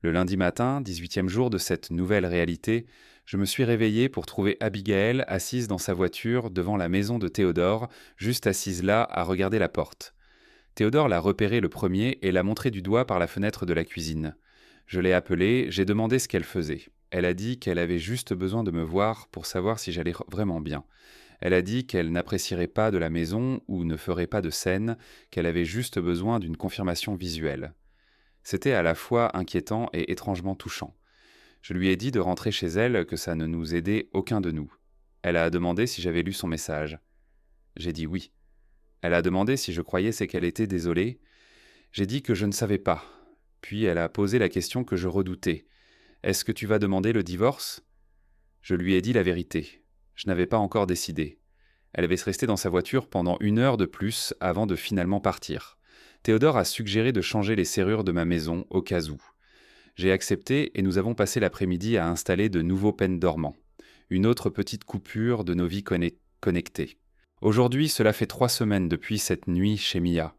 Le lundi matin, 18e jour de cette nouvelle réalité, je me suis réveillé pour trouver Abigail assise dans sa voiture devant la maison de Théodore, juste assise là à regarder la porte. Théodore l'a repérée le premier et l'a montré du doigt par la fenêtre de la cuisine. Je l'ai appelée, j'ai demandé ce qu'elle faisait. Elle a dit qu'elle avait juste besoin de me voir pour savoir si j'allais vraiment bien. Elle a dit qu'elle n'apprécierait pas de la maison ou ne ferait pas de scène, qu'elle avait juste besoin d'une confirmation visuelle. C'était à la fois inquiétant et étrangement touchant. Je lui ai dit de rentrer chez elle, que ça ne nous aidait aucun de nous. Elle a demandé si j'avais lu son message. J'ai dit oui. Elle a demandé si je croyais c'est qu'elle était désolée. J'ai dit que je ne savais pas. Puis elle a posé la question que je redoutais. Est-ce que tu vas demander le divorce ? Je lui ai dit la vérité. Je n'avais pas encore décidé. Elle avait resté dans sa voiture pendant 1 heure de plus avant de finalement partir. Théodore a suggéré de changer les serrures de ma maison au cas où. J'ai accepté et nous avons passé l'après-midi à installer de nouveaux peines dormants. Une autre petite coupure de nos vies connectées. Aujourd'hui, cela fait 3 semaines depuis cette nuit chez Mia.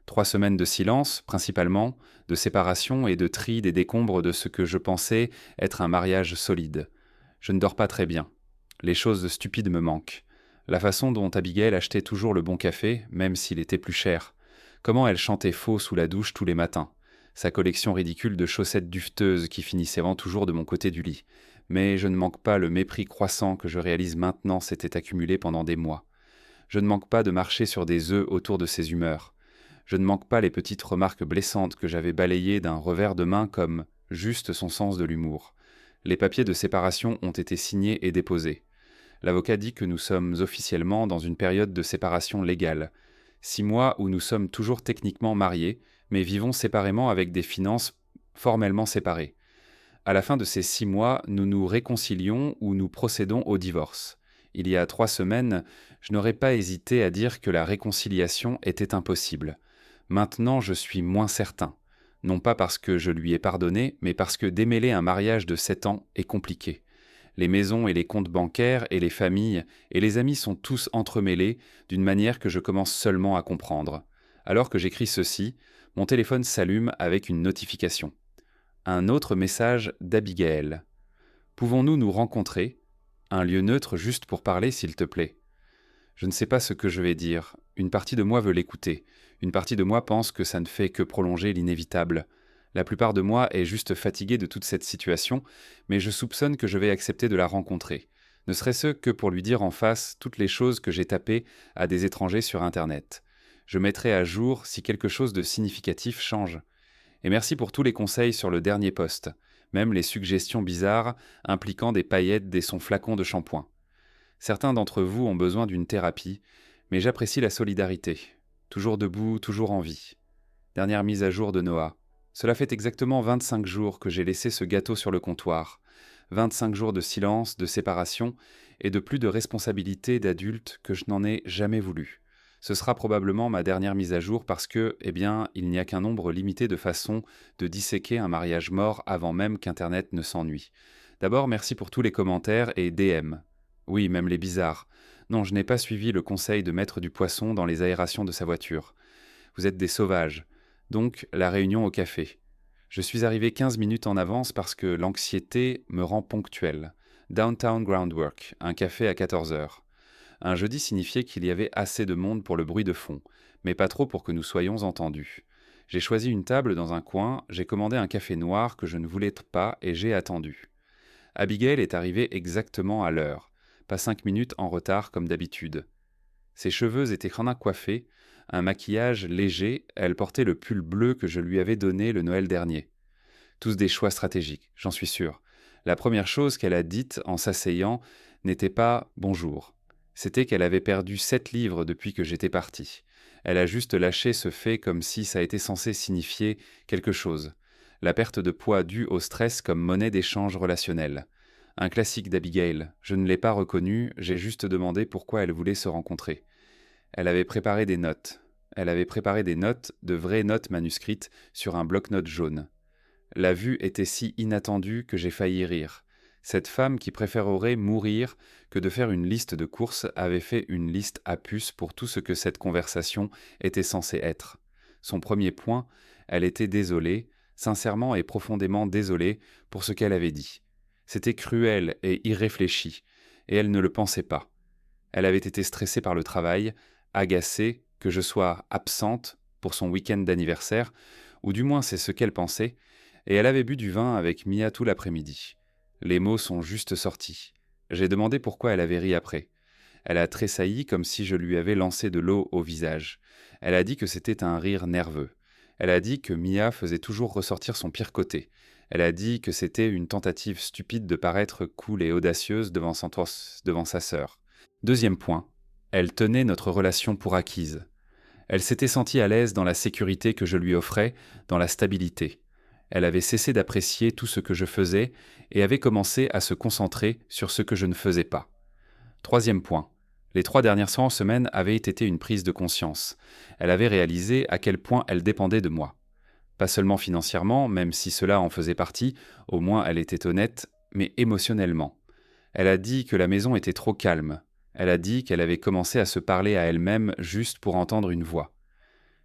3 semaines de silence, principalement, de séparation et de tri des décombres de ce que je pensais être un mariage solide. Je ne dors pas très bien. Les choses stupides me manquent. La façon dont Abigail achetait toujours le bon café, même s'il était plus cher. Comment elle chantait faux sous la douche tous les matins. Sa collection ridicule de chaussettes duveteuses qui finissaient toujours de mon côté du lit. Mais je ne manque pas le mépris croissant que je réalise maintenant s'était accumulé pendant des mois. Je ne manque pas de marcher sur des œufs autour de ses humeurs. Je ne manque pas les petites remarques blessantes que j'avais balayées d'un revers de main comme juste son sens de l'humour. Les papiers de séparation ont été signés et déposés. L'avocat dit que nous sommes officiellement dans une période de séparation légale. 6 mois où nous sommes toujours techniquement mariés, mais vivons séparément avec des finances formellement séparées. À la fin de ces 6 mois, nous nous réconcilions ou nous procédons au divorce. Il y a 3 semaines, je n'aurais pas hésité à dire que la réconciliation était impossible. Maintenant, je suis moins certain. Non pas parce que je lui ai pardonné, mais parce que démêler un mariage de 7 ans est compliqué. Les maisons et les comptes bancaires et les familles et les amis sont tous entremêlés d'une manière que je commence seulement à comprendre. Alors que j'écris ceci, mon téléphone s'allume avec une notification. Un autre message d'Abigail. Pouvons-nous nous rencontrer ? Un lieu neutre juste pour parler, s'il te plaît. Je ne sais pas ce que je vais dire. Une partie de moi veut l'écouter. Une partie de moi pense que ça ne fait que prolonger l'inévitable. La plupart de moi est juste fatiguée de toute cette situation, mais je soupçonne que je vais accepter de la rencontrer. Ne serait-ce que pour lui dire en face toutes les choses que j'ai tapées à des étrangers sur Internet. Je mettrai à jour si quelque chose de significatif change. Et merci pour tous les conseils sur le dernier post, même les suggestions bizarres impliquant des paillettes dès son flacon de shampoing. Certains d'entre vous ont besoin d'une thérapie, mais j'apprécie la solidarité. Toujours debout, toujours en vie. Dernière mise à jour de Noah. Cela fait exactement 25 jours que j'ai laissé ce gâteau sur le comptoir. 25 jours de silence, de séparation et de plus de responsabilité d'adulte que je n'en ai jamais voulu. Ce sera probablement ma dernière mise à jour parce que, il n'y a qu'un nombre limité de façons de disséquer un mariage mort avant même qu'Internet ne s'ennuie. D'abord, merci pour tous les commentaires et DM. Oui, même les bizarres. Non, je n'ai pas suivi le conseil de mettre du poisson dans les aérations de sa voiture. Vous êtes des sauvages. Donc, la réunion au café. Je suis arrivé 15 minutes en avance parce que l'anxiété me rend ponctuel. Downtown Groundwork, un café à 14 heures. Un jeudi signifiait qu'il y avait assez de monde pour le bruit de fond, mais pas trop pour que nous soyons entendus. J'ai choisi une table dans un coin, j'ai commandé un café noir que je ne voulais pas et j'ai attendu. Abigail est arrivée exactement à l'heure, pas 5 minutes en retard comme d'habitude. Ses cheveux étaient crânin coiffés, un maquillage léger, elle portait le pull bleu que je lui avais donné le Noël dernier. Tous des choix stratégiques, j'en suis sûr. La première chose qu'elle a dite en s'asseyant n'était pas « bonjour ». C'était qu'elle avait perdu 7 livres depuis que j'étais parti. Elle a juste lâché ce fait comme si ça était censé signifier quelque chose. La perte de poids due au stress comme monnaie d'échange relationnel. Un classique d'Abigail. Je ne l'ai pas reconnu, j'ai juste demandé pourquoi elle voulait se rencontrer. Elle avait préparé des notes. Elle avait préparé des notes, de vraies notes manuscrites, sur un bloc-notes jaune. La vue était si inattendue que j'ai failli rire. Cette femme qui préférerait mourir que de faire une liste de courses avait fait une liste à puces pour tout ce que cette conversation était censée être. Son premier point, elle était désolée, sincèrement et profondément désolée pour ce qu'elle avait dit. C'était cruel et irréfléchi, et elle ne le pensait pas. Elle avait été stressée par le travail, agacée que je sois absente pour son week-end d'anniversaire, ou du moins c'est ce qu'elle pensait, et elle avait bu du vin avec Mia tout l'après-midi. Les mots sont juste sortis. J'ai demandé pourquoi elle avait ri après. Elle a tressailli comme si je lui avais lancé de l'eau au visage. Elle a dit que c'était un rire nerveux. Elle a dit que Mia faisait toujours ressortir son pire côté. Elle a dit que c'était une tentative stupide de paraître cool et audacieuse devant sa sœur. Deuxième point, elle tenait notre relation pour acquise. Elle s'était sentie à l'aise dans la sécurité que je lui offrais, dans la stabilité. Elle avait cessé d'apprécier tout ce que je faisais et avait commencé à se concentrer sur ce que je ne faisais pas. Troisième point. Les 3 dernières semaines avaient été une prise de conscience. Elle avait réalisé à quel point elle dépendait de moi. Pas seulement financièrement, même si cela en faisait partie, au moins elle était honnête, mais émotionnellement. Elle a dit que la maison était trop calme. Elle a dit qu'elle avait commencé à se parler à elle-même juste pour entendre une voix.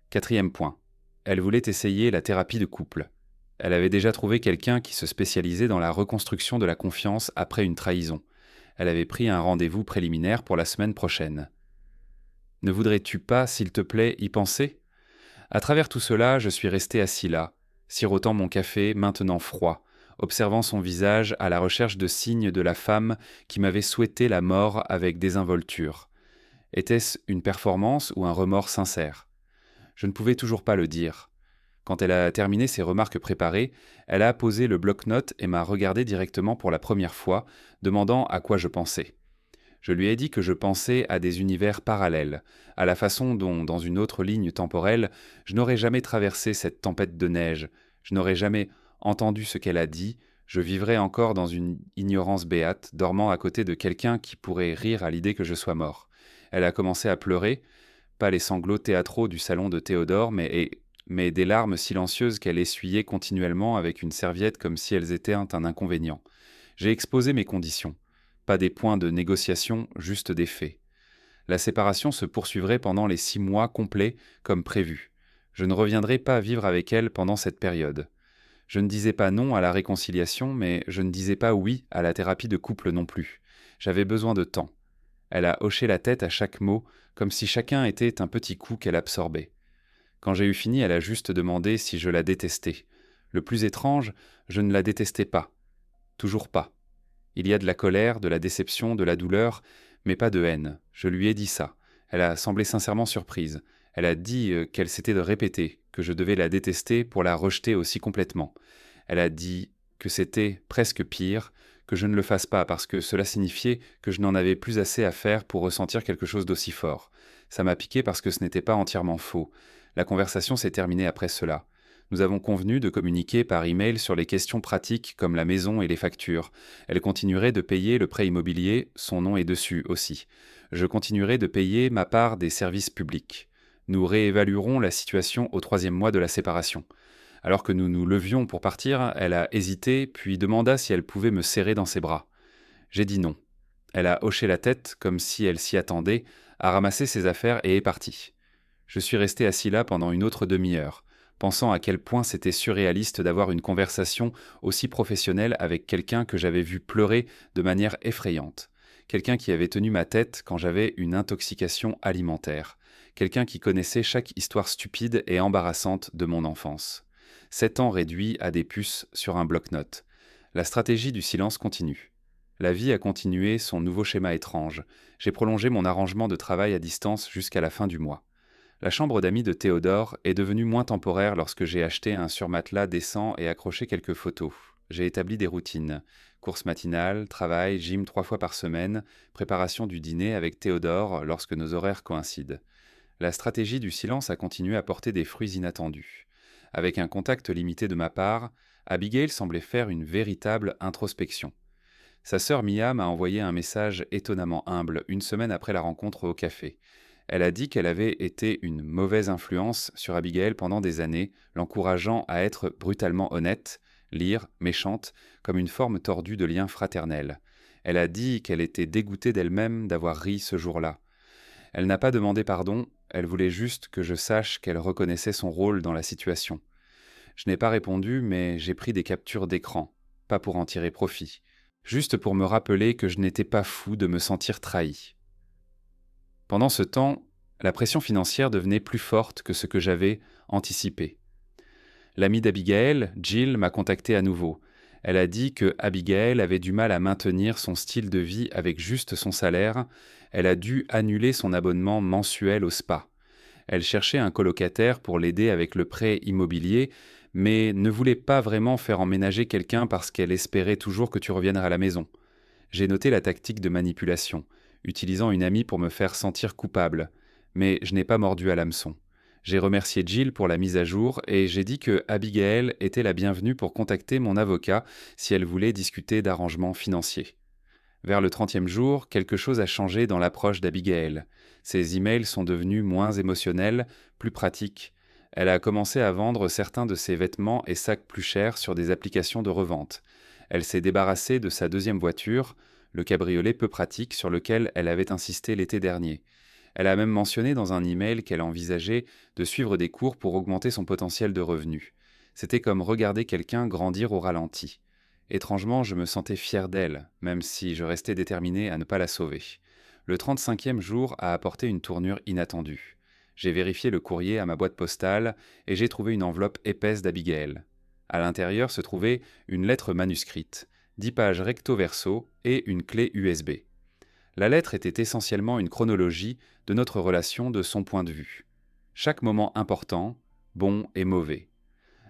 Quatrième point. Elle voulait essayer la thérapie de couple. Elle avait déjà trouvé quelqu'un qui se spécialisait dans la reconstruction de la confiance après une trahison. Elle avait pris un rendez-vous préliminaire pour la semaine prochaine. Ne voudrais-tu pas, s'il te plaît, y penser ? À travers tout cela, je suis resté assis là, sirotant mon café, maintenant froid, observant son visage à la recherche de signes de la femme qui m'avait souhaité la mort avec désinvolture. Était-ce une performance ou un remords sincère ? Je ne pouvais toujours pas le dire. Quand elle a terminé ses remarques préparées, elle a posé le bloc-notes et m'a regardé directement pour la première fois, demandant à quoi je pensais. Je lui ai dit que je pensais à des univers parallèles, à la façon dont, dans une autre ligne temporelle, je n'aurais jamais traversé cette tempête de neige, je n'aurais jamais entendu ce qu'elle a dit, je vivrais encore dans une ignorance béate, dormant à côté de quelqu'un qui pourrait rire à l'idée que je sois mort. Elle a commencé à pleurer, pas les sanglots théâtraux du salon de Théodore, mais des larmes silencieuses qu'elle essuyait continuellement avec une serviette comme si elles étaient un inconvénient. J'ai exposé mes conditions. Pas des points de négociation, juste des faits. La séparation se poursuivrait pendant les 6 mois complets comme prévu. Je ne reviendrai pas vivre avec elle pendant cette période. Je ne disais pas non à la réconciliation, mais je ne disais pas oui à la thérapie de couple non plus. J'avais besoin de temps. Elle a hoché la tête à chaque mot, comme si chacun était un petit coup qu'elle absorbait. Quand j'ai eu fini, elle a juste demandé si je la détestais. Le plus étrange, je ne la détestais pas. Toujours pas. Il y a de la colère, de la déception, de la douleur, mais pas de haine. Je lui ai dit ça. Elle a semblé sincèrement surprise. Elle a dit qu'elle s'était répétée, que je devais la détester pour la rejeter aussi complètement. Elle a dit que c'était presque pire, que je ne le fasse pas parce que cela signifiait que je n'en avais plus assez à faire pour ressentir quelque chose d'aussi fort. Ça m'a piqué parce que ce n'était pas entièrement faux. La conversation s'est terminée après cela. Nous avons convenu de communiquer par email sur les questions pratiques comme la maison et les factures. Elle continuerait de payer le prêt immobilier, son nom est dessus aussi. Je continuerai de payer ma part des services publics. Nous réévaluerons la situation au 3e mois de la séparation. Alors que nous nous levions pour partir, elle a hésité, puis demanda si elle pouvait me serrer dans ses bras. J'ai dit non. Elle a hoché la tête, comme si elle s'y attendait, a ramassé ses affaires et est partie. Je suis resté assis là pendant une autre demi-heure, pensant à quel point c'était surréaliste d'avoir une conversation aussi professionnelle avec quelqu'un que j'avais vu pleurer de manière effrayante, quelqu'un qui avait tenu ma tête quand j'avais une intoxication alimentaire, quelqu'un qui connaissait chaque histoire stupide et embarrassante de mon enfance. 7 ans réduits à des puces sur un bloc-notes. La stratégie du silence continue. La vie a continué son nouveau schéma étrange. J'ai prolongé mon arrangement de travail à distance jusqu'à la fin du mois. La chambre d'amis de Théodore est devenue moins temporaire lorsque j'ai acheté un surmatelas décent et accroché quelques photos. J'ai établi des routines. Courses matinales, travail, gym 3 fois par semaine, préparation du dîner avec Théodore lorsque nos horaires coïncident. La stratégie du silence a continué à porter des fruits inattendus. Avec un contact limité de ma part, Abigail semblait faire une véritable introspection. Sa sœur Mia m'a envoyé un message étonnamment humble 1 semaine après la rencontre au café. Elle a dit qu'elle avait été une mauvaise influence sur Abigail pendant des années, l'encourageant à être brutalement honnête, lire, méchante, comme une forme tordue de lien fraternel. Elle a dit qu'elle était dégoûtée d'elle-même d'avoir ri ce jour-là. Elle n'a pas demandé pardon, elle voulait juste que je sache qu'elle reconnaissait son rôle dans la situation. Je n'ai pas répondu, mais j'ai pris des captures d'écran, pas pour en tirer profit, juste pour me rappeler que je n'étais pas fou de me sentir trahi. Pendant ce temps, la pression financière devenait plus forte que ce que j'avais anticipé. L'amie d'Abigail, Jill, m'a contacté à nouveau. Elle a dit que Abigail avait du mal à maintenir son style de vie avec juste son salaire. Elle a dû annuler son abonnement mensuel au spa. Elle cherchait un colocataire pour l'aider avec le prêt immobilier, mais ne voulait pas vraiment faire emménager quelqu'un parce qu'elle espérait toujours que tu reviennes à la maison. J'ai noté la tactique de manipulation, utilisant une amie pour me faire sentir coupable, mais je n'ai pas mordu à l'hameçon. J'ai remercié Jill pour la mise à jour et j'ai dit que Abigail était la bienvenue pour contacter mon avocat si elle voulait discuter d'arrangements financiers. Vers le 30e jour, quelque chose a changé dans l'approche d'Abigail. Ses emails sont devenus moins émotionnels, plus pratiques. Elle a commencé à vendre certains de ses vêtements et sacs plus chers sur des applications de revente. Elle s'est débarrassée de sa deuxième voiture, le cabriolet peu pratique sur lequel elle avait insisté l'été dernier. Elle a même mentionné dans un email qu'elle envisageait de suivre des cours pour augmenter son potentiel de revenus. C'était comme regarder quelqu'un grandir au ralenti. Étrangement, je me sentais fier d'elle, même si je restais déterminé à ne pas la sauver. Le 35e jour a apporté une tournure inattendue. J'ai vérifié le courrier à ma boîte postale et j'ai trouvé une enveloppe épaisse d'Abigail. À l'intérieur se trouvait une lettre manuscrite, 10 pages recto-verso et une clé USB. La lettre était essentiellement une chronologie de notre relation de son point de vue. Chaque moment important, bon et mauvais.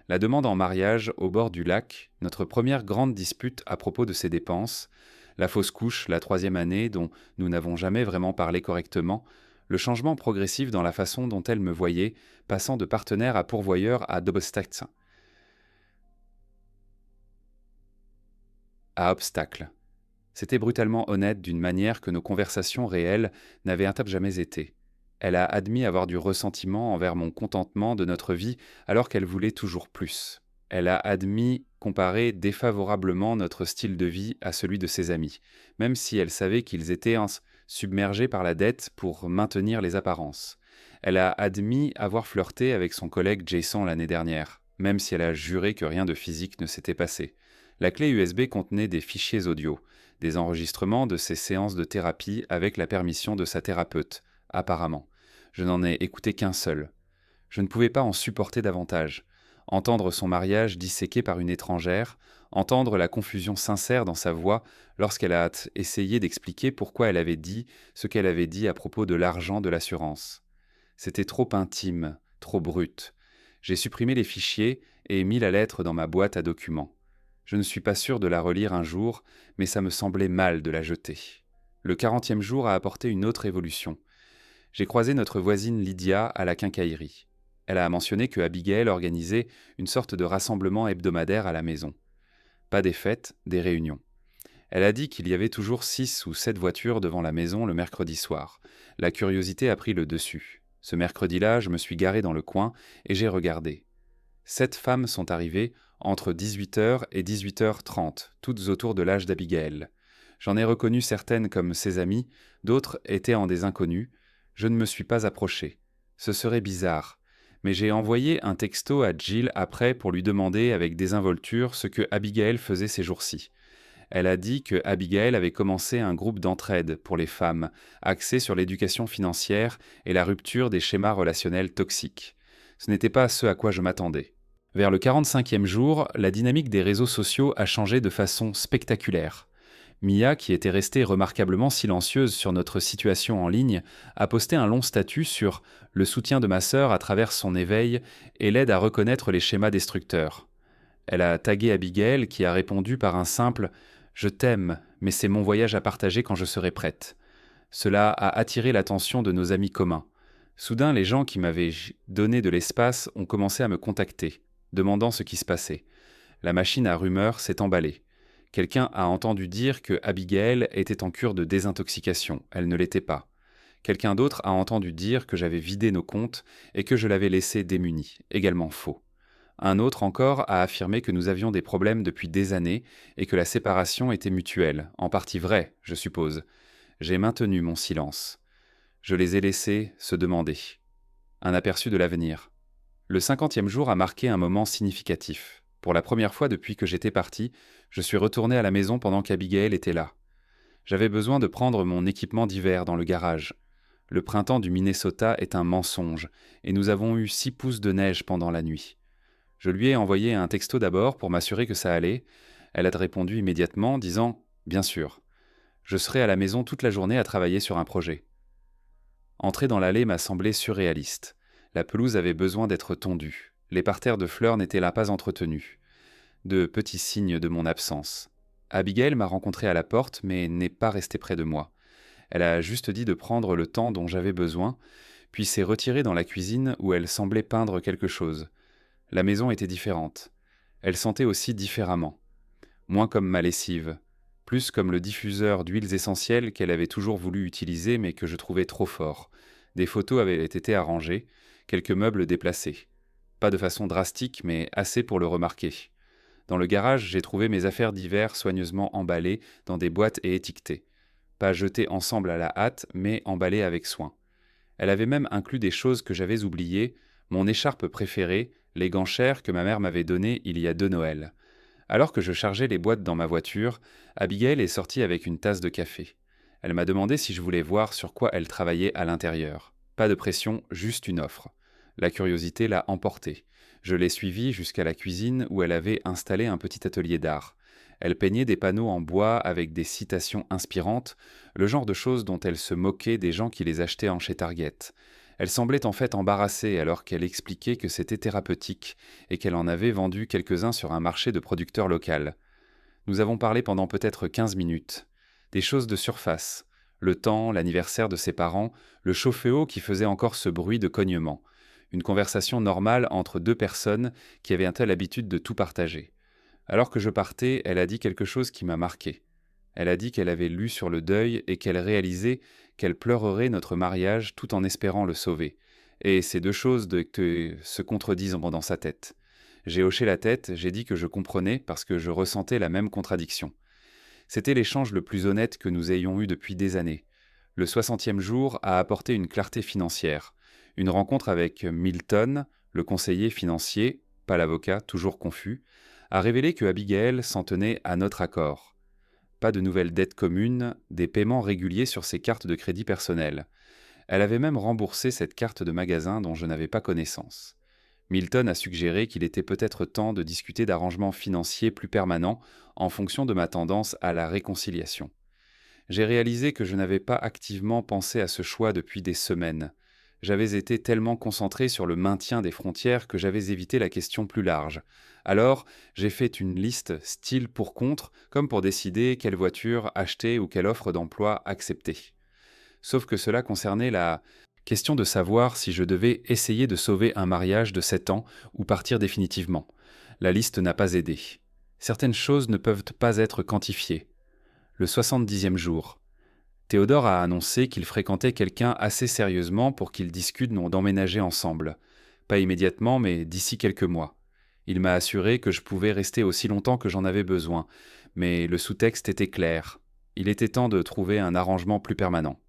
La demande en mariage au bord du lac, notre première grande dispute à propos de ses dépenses, la fausse couche, la 3e année dont nous n'avons jamais vraiment parlé correctement, le changement progressif dans la façon dont elle me voyait, passant de partenaire à pourvoyeur à obstacle. C'était brutalement honnête d'une manière que nos conversations réelles n'avaient jamais été. Elle a admis avoir du ressentiment envers mon contentement de notre vie alors qu'elle voulait toujours plus. Elle a admis comparer défavorablement notre style de vie à celui de ses amis, même si elle savait qu'ils étaient submergés par la dette pour maintenir les apparences. Elle a admis avoir flirté avec son collègue Jason l'année dernière, même si elle a juré que rien de physique ne s'était passé. La clé USB contenait des fichiers audio, des enregistrements de ses séances de thérapie avec la permission de sa thérapeute, apparemment. Je n'en ai écouté qu'un seul. Je ne pouvais pas en supporter davantage. Entendre son mariage disséqué par une étrangère, entendre la confusion sincère dans sa voix lorsqu'elle a essayé d'expliquer pourquoi elle avait dit ce qu'elle avait dit à propos de l'argent de l'assurance. C'était trop intime, trop brut. J'ai supprimé les fichiers et mis la lettre dans ma boîte à documents. Je ne suis pas sûr de la relire un jour, mais ça me semblait mal de la jeter. Le 40e jour a apporté une autre évolution. J'ai croisé notre voisine Lydia à la quincaillerie. Elle a mentionné que Abigail organisait une sorte de rassemblement hebdomadaire à la maison. Pas des fêtes, des réunions. Elle a dit qu'il y avait toujours 6 ou 7 voitures devant la maison le mercredi soir. La curiosité a pris le dessus. Ce mercredi-là, je me suis garé dans le coin et j'ai regardé. 7 femmes sont arrivées entre 18h et 18h30, toutes autour de l'âge d'Abigail. J'en ai reconnu certaines comme ses amies, d'autres étaient en des inconnus. Je ne me suis pas approché. Ce serait bizarre. Mais j'ai envoyé un texto à Jill après pour lui demander avec désinvolture ce que Abigail faisait ces jours-ci. Elle a dit que Abigail avait commencé un groupe d'entraide pour les femmes, axé sur l'éducation financière et la rupture des schémas relationnels toxiques. Ce n'était pas ce à quoi je m'attendais. Vers le 45e jour, la dynamique des réseaux sociaux a changé de façon spectaculaire. Mia, qui était restée remarquablement silencieuse sur notre situation en ligne, a posté un long statut sur le soutien de ma sœur à travers son éveil et l'aide à reconnaître les schémas destructeurs. Elle a tagué Abigail qui a répondu par un simple « Je t'aime, mais c'est mon voyage à partager quand je serai prête ». Cela a attiré l'attention de nos amis communs. Soudain, les gens qui m'avaient donné de l'espace ont commencé à me contacter, demandant ce qui se passait. La machine à rumeurs s'est emballée. Quelqu'un a entendu dire que Abigail était en cure de désintoxication. Elle ne l'était pas. Quelqu'un d'autre a entendu dire que j'avais vidé nos comptes et que je l'avais laissé démuni. Également faux. Un autre encore a affirmé que nous avions des problèmes depuis des années et que la séparation était mutuelle. En partie vrai, je suppose. J'ai maintenu mon silence. Je les ai laissés se demander. Un aperçu de l'avenir. Le 50e jour a marqué un moment significatif. Pour la première fois depuis que j'étais parti, je suis retourné à la maison pendant qu'Abigail était là. J'avais besoin de prendre mon équipement d'hiver dans le garage. Le printemps du Minnesota est un mensonge, et nous avons eu 6 pouces de neige pendant la nuit. Je lui ai envoyé un texto d'abord pour m'assurer que ça allait. Elle a répondu immédiatement, disant « Bien sûr, je serai à la maison toute la journée à travailler sur un projet ». Entrer dans l'allée m'a semblé surréaliste. La pelouse avait besoin d'être tondue. Les parterres de fleurs n'étaient là pas entretenus. De petits signes de mon absence. Abigail m'a rencontré à la porte, mais n'est pas restée près de moi. Elle a juste dit de prendre le temps dont j'avais besoin, puis s'est retirée dans la cuisine où elle semblait peindre quelque chose. La maison était différente. Elle sentait aussi différemment. Moins comme ma lessive, plus comme le diffuseur d'huiles essentielles qu'elle avait toujours voulu utiliser mais que je trouvais trop fort. Des photos avaient été arrangées, quelques meubles déplacés. Pas de façon drastique, mais assez pour le remarquer. Dans le garage, j'ai trouvé mes affaires d'hiver soigneusement emballées dans des boîtes et étiquetées. Pas jetées ensemble à la hâte, mais emballées avec soin. Elle avait même inclus des choses que j'avais oubliées, mon écharpe préférée, les gants chers que ma mère m'avait donnés il y a 2 Noëls. Alors que je chargeais les boîtes dans ma voiture, Abigail est sortie avec une tasse de café. Elle m'a demandé si je voulais voir sur quoi elle travaillait à l'intérieur. Pas de pression, juste une offre. La curiosité l'a emportée. Je l'ai suivie jusqu'à la cuisine où elle avait installé un petit atelier d'art. Elle peignait des panneaux en bois avec des citations inspirantes, le genre de choses dont elle se moquait des gens qui les achetaient en chez Target. Elle semblait en fait embarrassée alors qu'elle expliquait que c'était thérapeutique et qu'elle en avait vendu quelques-uns sur un marché de producteurs local. Nous avons parlé pendant peut-être 15 minutes. Des choses de surface. Le temps, l'anniversaire de ses parents, le chauffe-eau qui faisait encore ce bruit de cognement. Une conversation normale entre deux personnes qui avaient un tel l'habitude de tout partager. Alors que je partais, elle a dit quelque chose qui m'a marqué. Elle a dit qu'elle avait lu sur le deuil et qu'elle réalisait qu'elle pleurerait notre mariage tout en espérant le sauver. Et ces deux choses se contredisent dans sa tête. J'ai hoché la tête, j'ai dit que je comprenais parce que je ressentais la même contradiction. C'était l'échange le plus honnête que nous ayons eu depuis des années. Le 60e jour a apporté une clarté financière. Une rencontre avec Milton, le conseiller financier, pas l'avocat, toujours confus, a révélé que Abigail s'en tenait à notre accord. Pas de nouvelles dettes communes, des paiements réguliers sur ses cartes de crédit personnelles. Elle avait même remboursé cette carte de magasin dont je n'avais pas connaissance. Milton a suggéré qu'il était peut-être temps de discuter d'arrangements financiers plus permanents en fonction de ma tendance à la réconciliation. J'ai réalisé que je n'avais pas activement pensé à ce choix depuis des semaines. J'avais été tellement concentré sur le maintien des frontières que j'avais évité la question plus large. Alors, j'ai fait une liste style pour-contre, comme pour décider quelle voiture acheter ou quelle offre d'emploi accepter. Sauf que cela concernait la question de savoir si je devais essayer de sauver un mariage de 7 ans ou partir définitivement. La liste n'a pas aidé. Certaines choses ne peuvent pas être quantifiées. Le 70e jour. Théodore a annoncé qu'il fréquentait quelqu'un assez sérieusement pour qu'ils discutent d'emménager ensemble. Pas immédiatement, mais d'ici quelques mois. Il m'a assuré que je pouvais rester aussi longtemps que j'en avais besoin, mais le sous-texte était clair. Il était temps de trouver un arrangement plus permanent.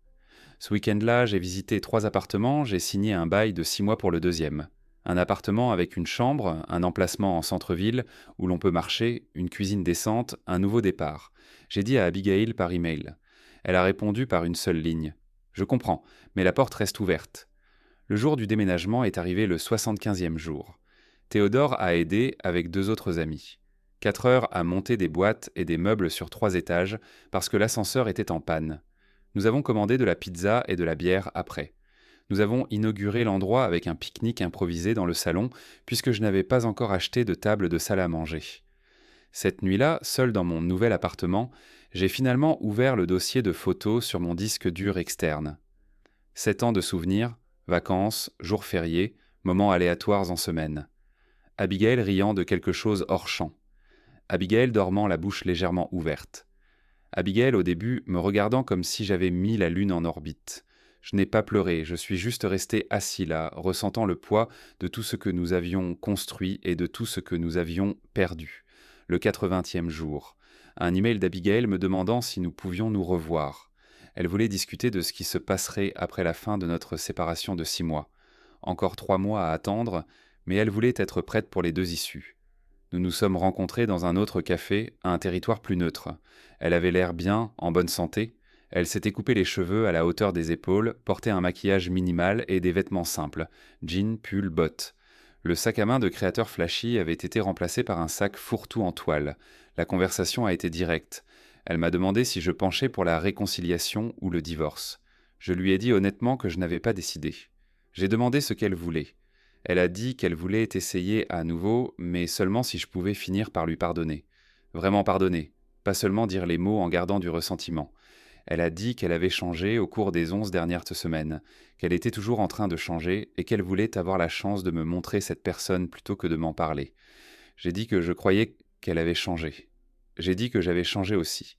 Ce week-end-là, j'ai visité 3 appartements, j'ai signé un bail de 6 mois pour le deuxième. Un appartement avec une chambre, un emplacement en centre-ville où l'on peut marcher, une cuisine décente, un nouveau départ. J'ai dit à Abigail par email. Elle a répondu par une seule ligne. Je comprends, mais la porte reste ouverte. Le jour du déménagement est arrivé le 75e jour. Théodore a aidé avec 2 autres amis. 4 heures à monter des boîtes et des meubles sur 3 étages parce que l'ascenseur était en panne. Nous avons commandé de la pizza et de la bière après. Nous avons inauguré l'endroit avec un pique-nique improvisé dans le salon puisque je n'avais pas encore acheté de table de salle à manger. Cette nuit-là, seul dans mon nouvel appartement, j'ai finalement ouvert le dossier de photos sur mon disque dur externe. 7 ans de souvenirs, vacances, jours fériés, moments aléatoires en semaine. Abigail riant de quelque chose hors champ. Abigail dormant la bouche légèrement ouverte. Abigail, au début, me regardant comme si j'avais mis la lune en orbite. Je n'ai pas pleuré, je suis juste resté assis là, ressentant le poids de tout ce que nous avions construit et de tout ce que nous avions perdu. Le 80e jour. Un email d'Abigail me demandant si nous pouvions nous revoir. Elle voulait discuter de ce qui se passerait après la fin de notre séparation de 6 mois. Encore 3 mois à attendre, mais elle voulait être prête pour les 2 issues. Nous nous sommes rencontrés dans un autre café, à un territoire plus neutre. Elle avait l'air bien, en bonne santé. Elle s'était coupé les cheveux à la hauteur des épaules, portait un maquillage minimal et des vêtements simples, jeans, pull, bottes. Le sac à main de créateur flashy avait été remplacé par un sac fourre-tout en toile. La conversation a été directe. Elle m'a demandé si je penchais pour la réconciliation ou le divorce. Je lui ai dit honnêtement que je n'avais pas décidé. J'ai demandé ce qu'elle voulait. Elle a dit qu'elle voulait essayer à nouveau, mais seulement si je pouvais finir par lui pardonner. Vraiment pardonner, pas seulement dire les mots en gardant du ressentiment. Elle a dit qu'elle avait changé au cours des 11 dernières semaines, qu'elle était toujours en train de changer et qu'elle voulait avoir la chance de me montrer cette personne plutôt que de m'en parler. J'ai dit que je croyais qu'elle avait changé. J'ai dit que j'avais changé aussi.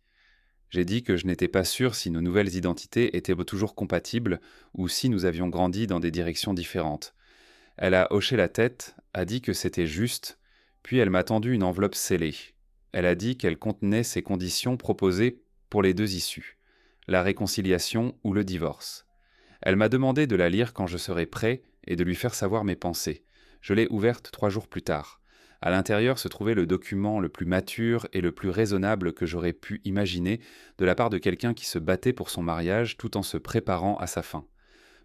J'ai dit que je n'étais pas sûr si nos nouvelles identités étaient toujours compatibles ou si nous avions grandi dans des directions différentes. Elle a hoché la tête, a dit que c'était juste, puis elle m'a tendu une enveloppe scellée. Elle a dit qu'elle contenait ces conditions proposées pour les deux issues, la réconciliation ou le divorce. Elle m'a demandé de la lire quand je serais prêt et de lui faire savoir mes pensées. Je l'ai ouverte 3 jours plus tard. À l'intérieur se trouvait le document le plus mature et le plus raisonnable que j'aurais pu imaginer de la part de quelqu'un qui se battait pour son mariage tout en se préparant à sa fin.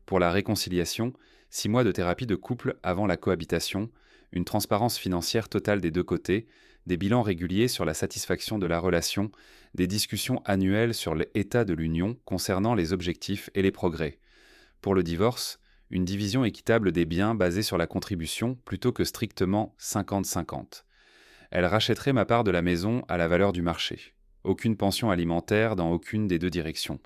Pour la réconciliation, 6 mois de thérapie de couple avant la cohabitation, une transparence financière totale des deux côtés, des bilans réguliers sur la satisfaction de la relation, des discussions annuelles sur l'état de l'union concernant les objectifs et les progrès. Pour le divorce, une division équitable des biens basée sur la contribution plutôt que strictement 50-50. Elle rachèterait ma part de la maison à la valeur du marché. Aucune pension alimentaire dans aucune des deux directions.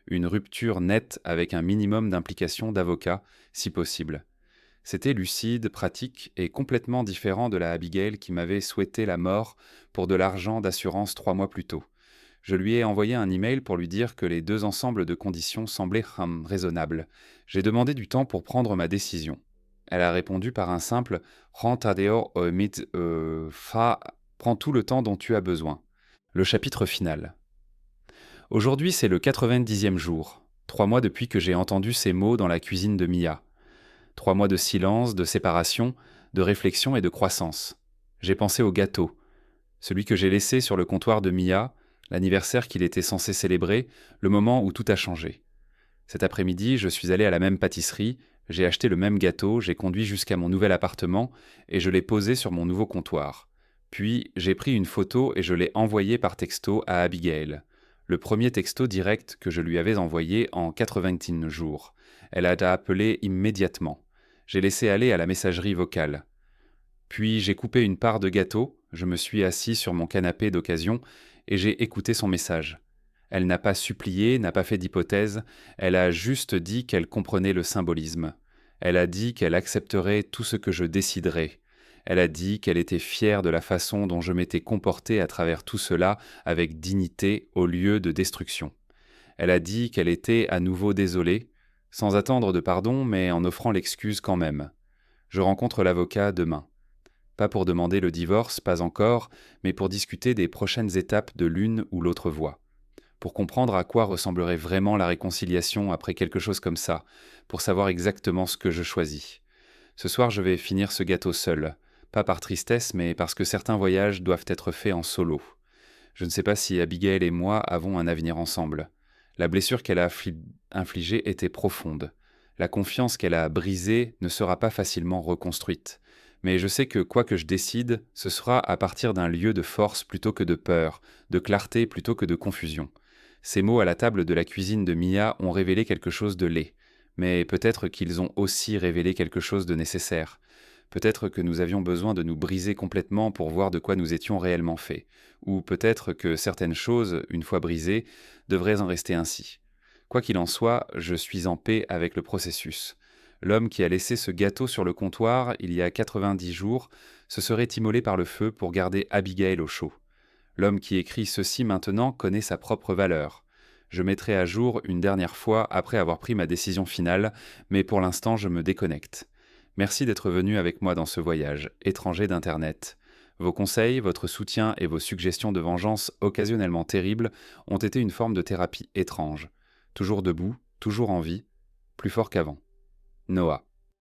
Une rupture nette avec un minimum d'implication d'avocat, si possible. C'était lucide, pratique et complètement différent de la Abigail qui m'avait souhaité la mort pour de l'argent d'assurance 3 mois plus tôt. Je lui ai envoyé un email pour lui dire que les deux ensembles de conditions semblaient raisonnables. J'ai demandé du temps pour prendre ma décision. Elle a répondu par un simple « Tadeo mit fa, prends tout le temps dont tu as besoin ». Le chapitre final. Aujourd'hui, c'est le 90e jour, 3 mois depuis que j'ai entendu ces mots dans la cuisine de Mia. 3 mois de silence, de séparation, de réflexion et de croissance. J'ai pensé au gâteau, celui que j'ai laissé sur le comptoir de Mia, l'anniversaire qu'il était censé célébrer, le moment où tout a changé. Cet après-midi, je suis allé à la même pâtisserie, j'ai acheté le même gâteau, j'ai conduit jusqu'à mon nouvel appartement et je l'ai posé sur mon nouveau comptoir. Puis, j'ai pris une photo et je l'ai envoyée par texto à Abigail. Le premier texto direct que je lui avais envoyé en 90 jours. Elle a appelé immédiatement. J'ai laissé aller à la messagerie vocale. Puis j'ai coupé une part de gâteau, je me suis assis sur mon canapé d'occasion et j'ai écouté son message. Elle n'a pas supplié, n'a pas fait d'hypothèse, elle a juste dit qu'elle comprenait le symbolisme. Elle a dit qu'elle accepterait tout ce que je déciderais. Elle a dit qu'elle était fière de la façon dont je m'étais comporté à travers tout cela avec dignité au lieu de destruction. Elle a dit qu'elle était à nouveau désolée, sans attendre de pardon mais en offrant l'excuse quand même. Je rencontre l'avocat demain. Pas pour demander le divorce, pas encore, mais pour discuter des prochaines étapes de l'une ou l'autre voie. Pour comprendre à quoi ressemblerait vraiment la réconciliation après quelque chose comme ça, pour savoir exactement ce que je choisis. Ce soir, je vais finir ce gâteau seul, pas par tristesse, mais parce que certains voyages doivent être faits en solo. Je ne sais pas si Abigail et moi avons un avenir ensemble. La blessure qu'elle a infligée était profonde. La confiance qu'elle a brisée ne sera pas facilement reconstruite. Mais je sais que quoi que je décide, ce sera à partir d'un lieu de force plutôt que de peur, de clarté plutôt que de confusion. Ces mots à la table de la cuisine de Mia ont révélé quelque chose de laid, mais peut-être qu'ils ont aussi révélé quelque chose de nécessaire. Peut-être que nous avions besoin de nous briser complètement pour voir de quoi nous étions réellement faits, ou peut-être que certaines choses, une fois brisées, devraient en rester ainsi. Quoi qu'il en soit, je suis en paix avec le processus. L'homme qui a laissé ce gâteau sur le comptoir il y a 90 jours se serait immolé par le feu pour garder Abigail au chaud. L'homme qui écrit ceci maintenant connaît sa propre valeur. Je mettrai à jour une dernière fois après avoir pris ma décision finale, mais pour l'instant je me déconnecte. Merci d'être venu avec moi dans ce voyage, étranger d'Internet. Vos conseils, votre soutien et vos suggestions de vengeance occasionnellement terribles ont été une forme de thérapie étrange. Toujours debout, toujours en vie, plus fort qu'avant. Noah.